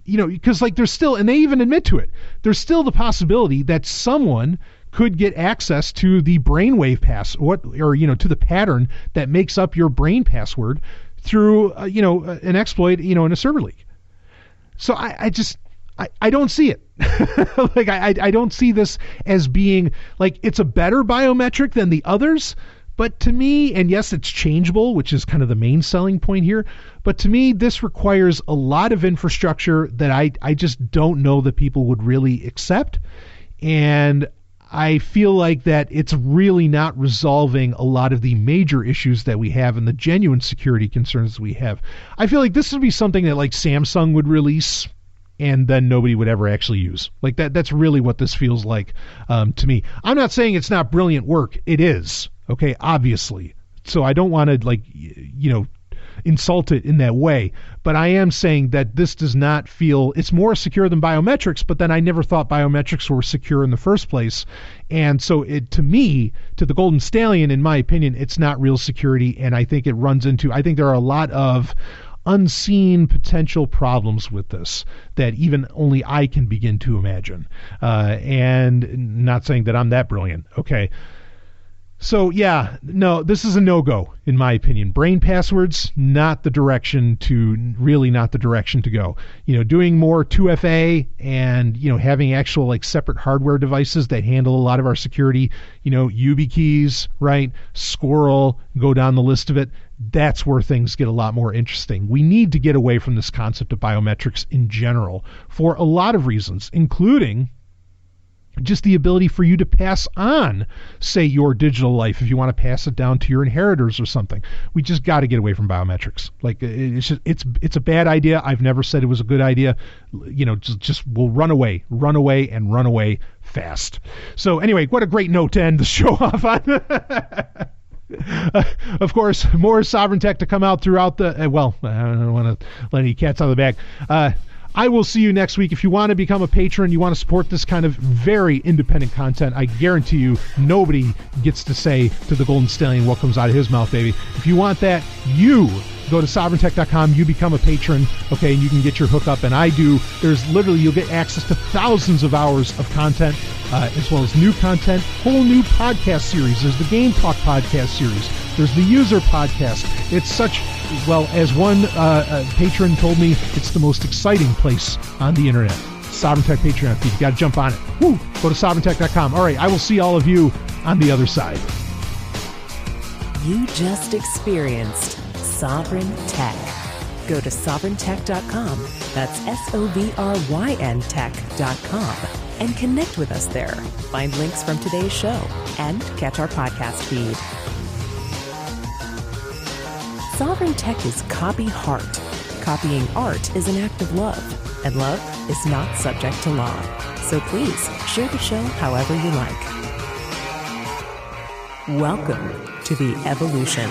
S6: because like there's still, and they even admit to it, there's still the possibility that someone could get access to the brainwave to the pattern that makes up your brain password through, an exploit, in a server leak. So I don't see it. Like I don't see this as being like it's a better biometric than the others. But to me, and yes, it's changeable, which is kind of the main selling point here. But to me, this requires a lot of infrastructure that I just don't know that people would really accept. And I feel like that it's really not resolving a lot of the major issues that we have and the genuine security concerns we have. I feel like this would be something that like Samsung would release and then nobody would ever actually use. Like that's really what this feels like to me. I'm not saying it's not brilliant work. It is. Okay, obviously. So I don't want to insult it in that way, but I am saying that this does not feel, it's more secure than biometrics, but then I never thought biometrics were secure in the first place. And so to the Golden Stallion, in my opinion, it's not real security. And I think I think there are a lot of unseen potential problems with this that even only I can begin to imagine. And not saying that I'm that brilliant. Okay. So yeah, no, this is a no-go in my opinion. Brain passwords, not the direction to go. Doing more 2FA and, having actual like separate hardware devices that handle a lot of our security, YubiKeys, right? Squirrel, go down the list of it. That's where things get a lot more interesting. We need to get away from this concept of biometrics in general for a lot of reasons, including just the ability for you to pass on, say, your digital life if you want to pass it down to your inheritors or something. We just got to get away from biometrics. Like it's a bad idea. I've never said it was a good idea. Just we'll run away fast. So anyway, what a great note to end the show off on. Of course, more Sovryn Tech to come out throughout the. I don't want to let any cats out of the bag. I will see you next week. If you want to become a patron, you want to support this kind of very independent content, I guarantee you nobody gets to say to the Golden Stallion what comes out of his mouth, baby. If you want that, you go to sovryn.to.com, you become a patron, okay, and you can get your hookup, and I do. You'll get access to thousands of hours of content, as well as new content, whole new podcast series. There's the Game Talk podcast series. There's the User podcast. It's such, as one patron told me, it's the most exciting place on the internet. Sovryn Tech Patreon feed. You got to jump on it. Woo! Go to sovryn.to.com. All right, I will see all of you on the other side.
S4: You just experienced Sovryn Tech. Go to sovryn.to.com. That's SOVRYN tech.com. And connect with us there. Find links from today's show and catch our podcast feed. Sovryn Tech is copy heart. Copying art is an act of love, and love is not subject to law. So please share the show however you like. Welcome to the evolution.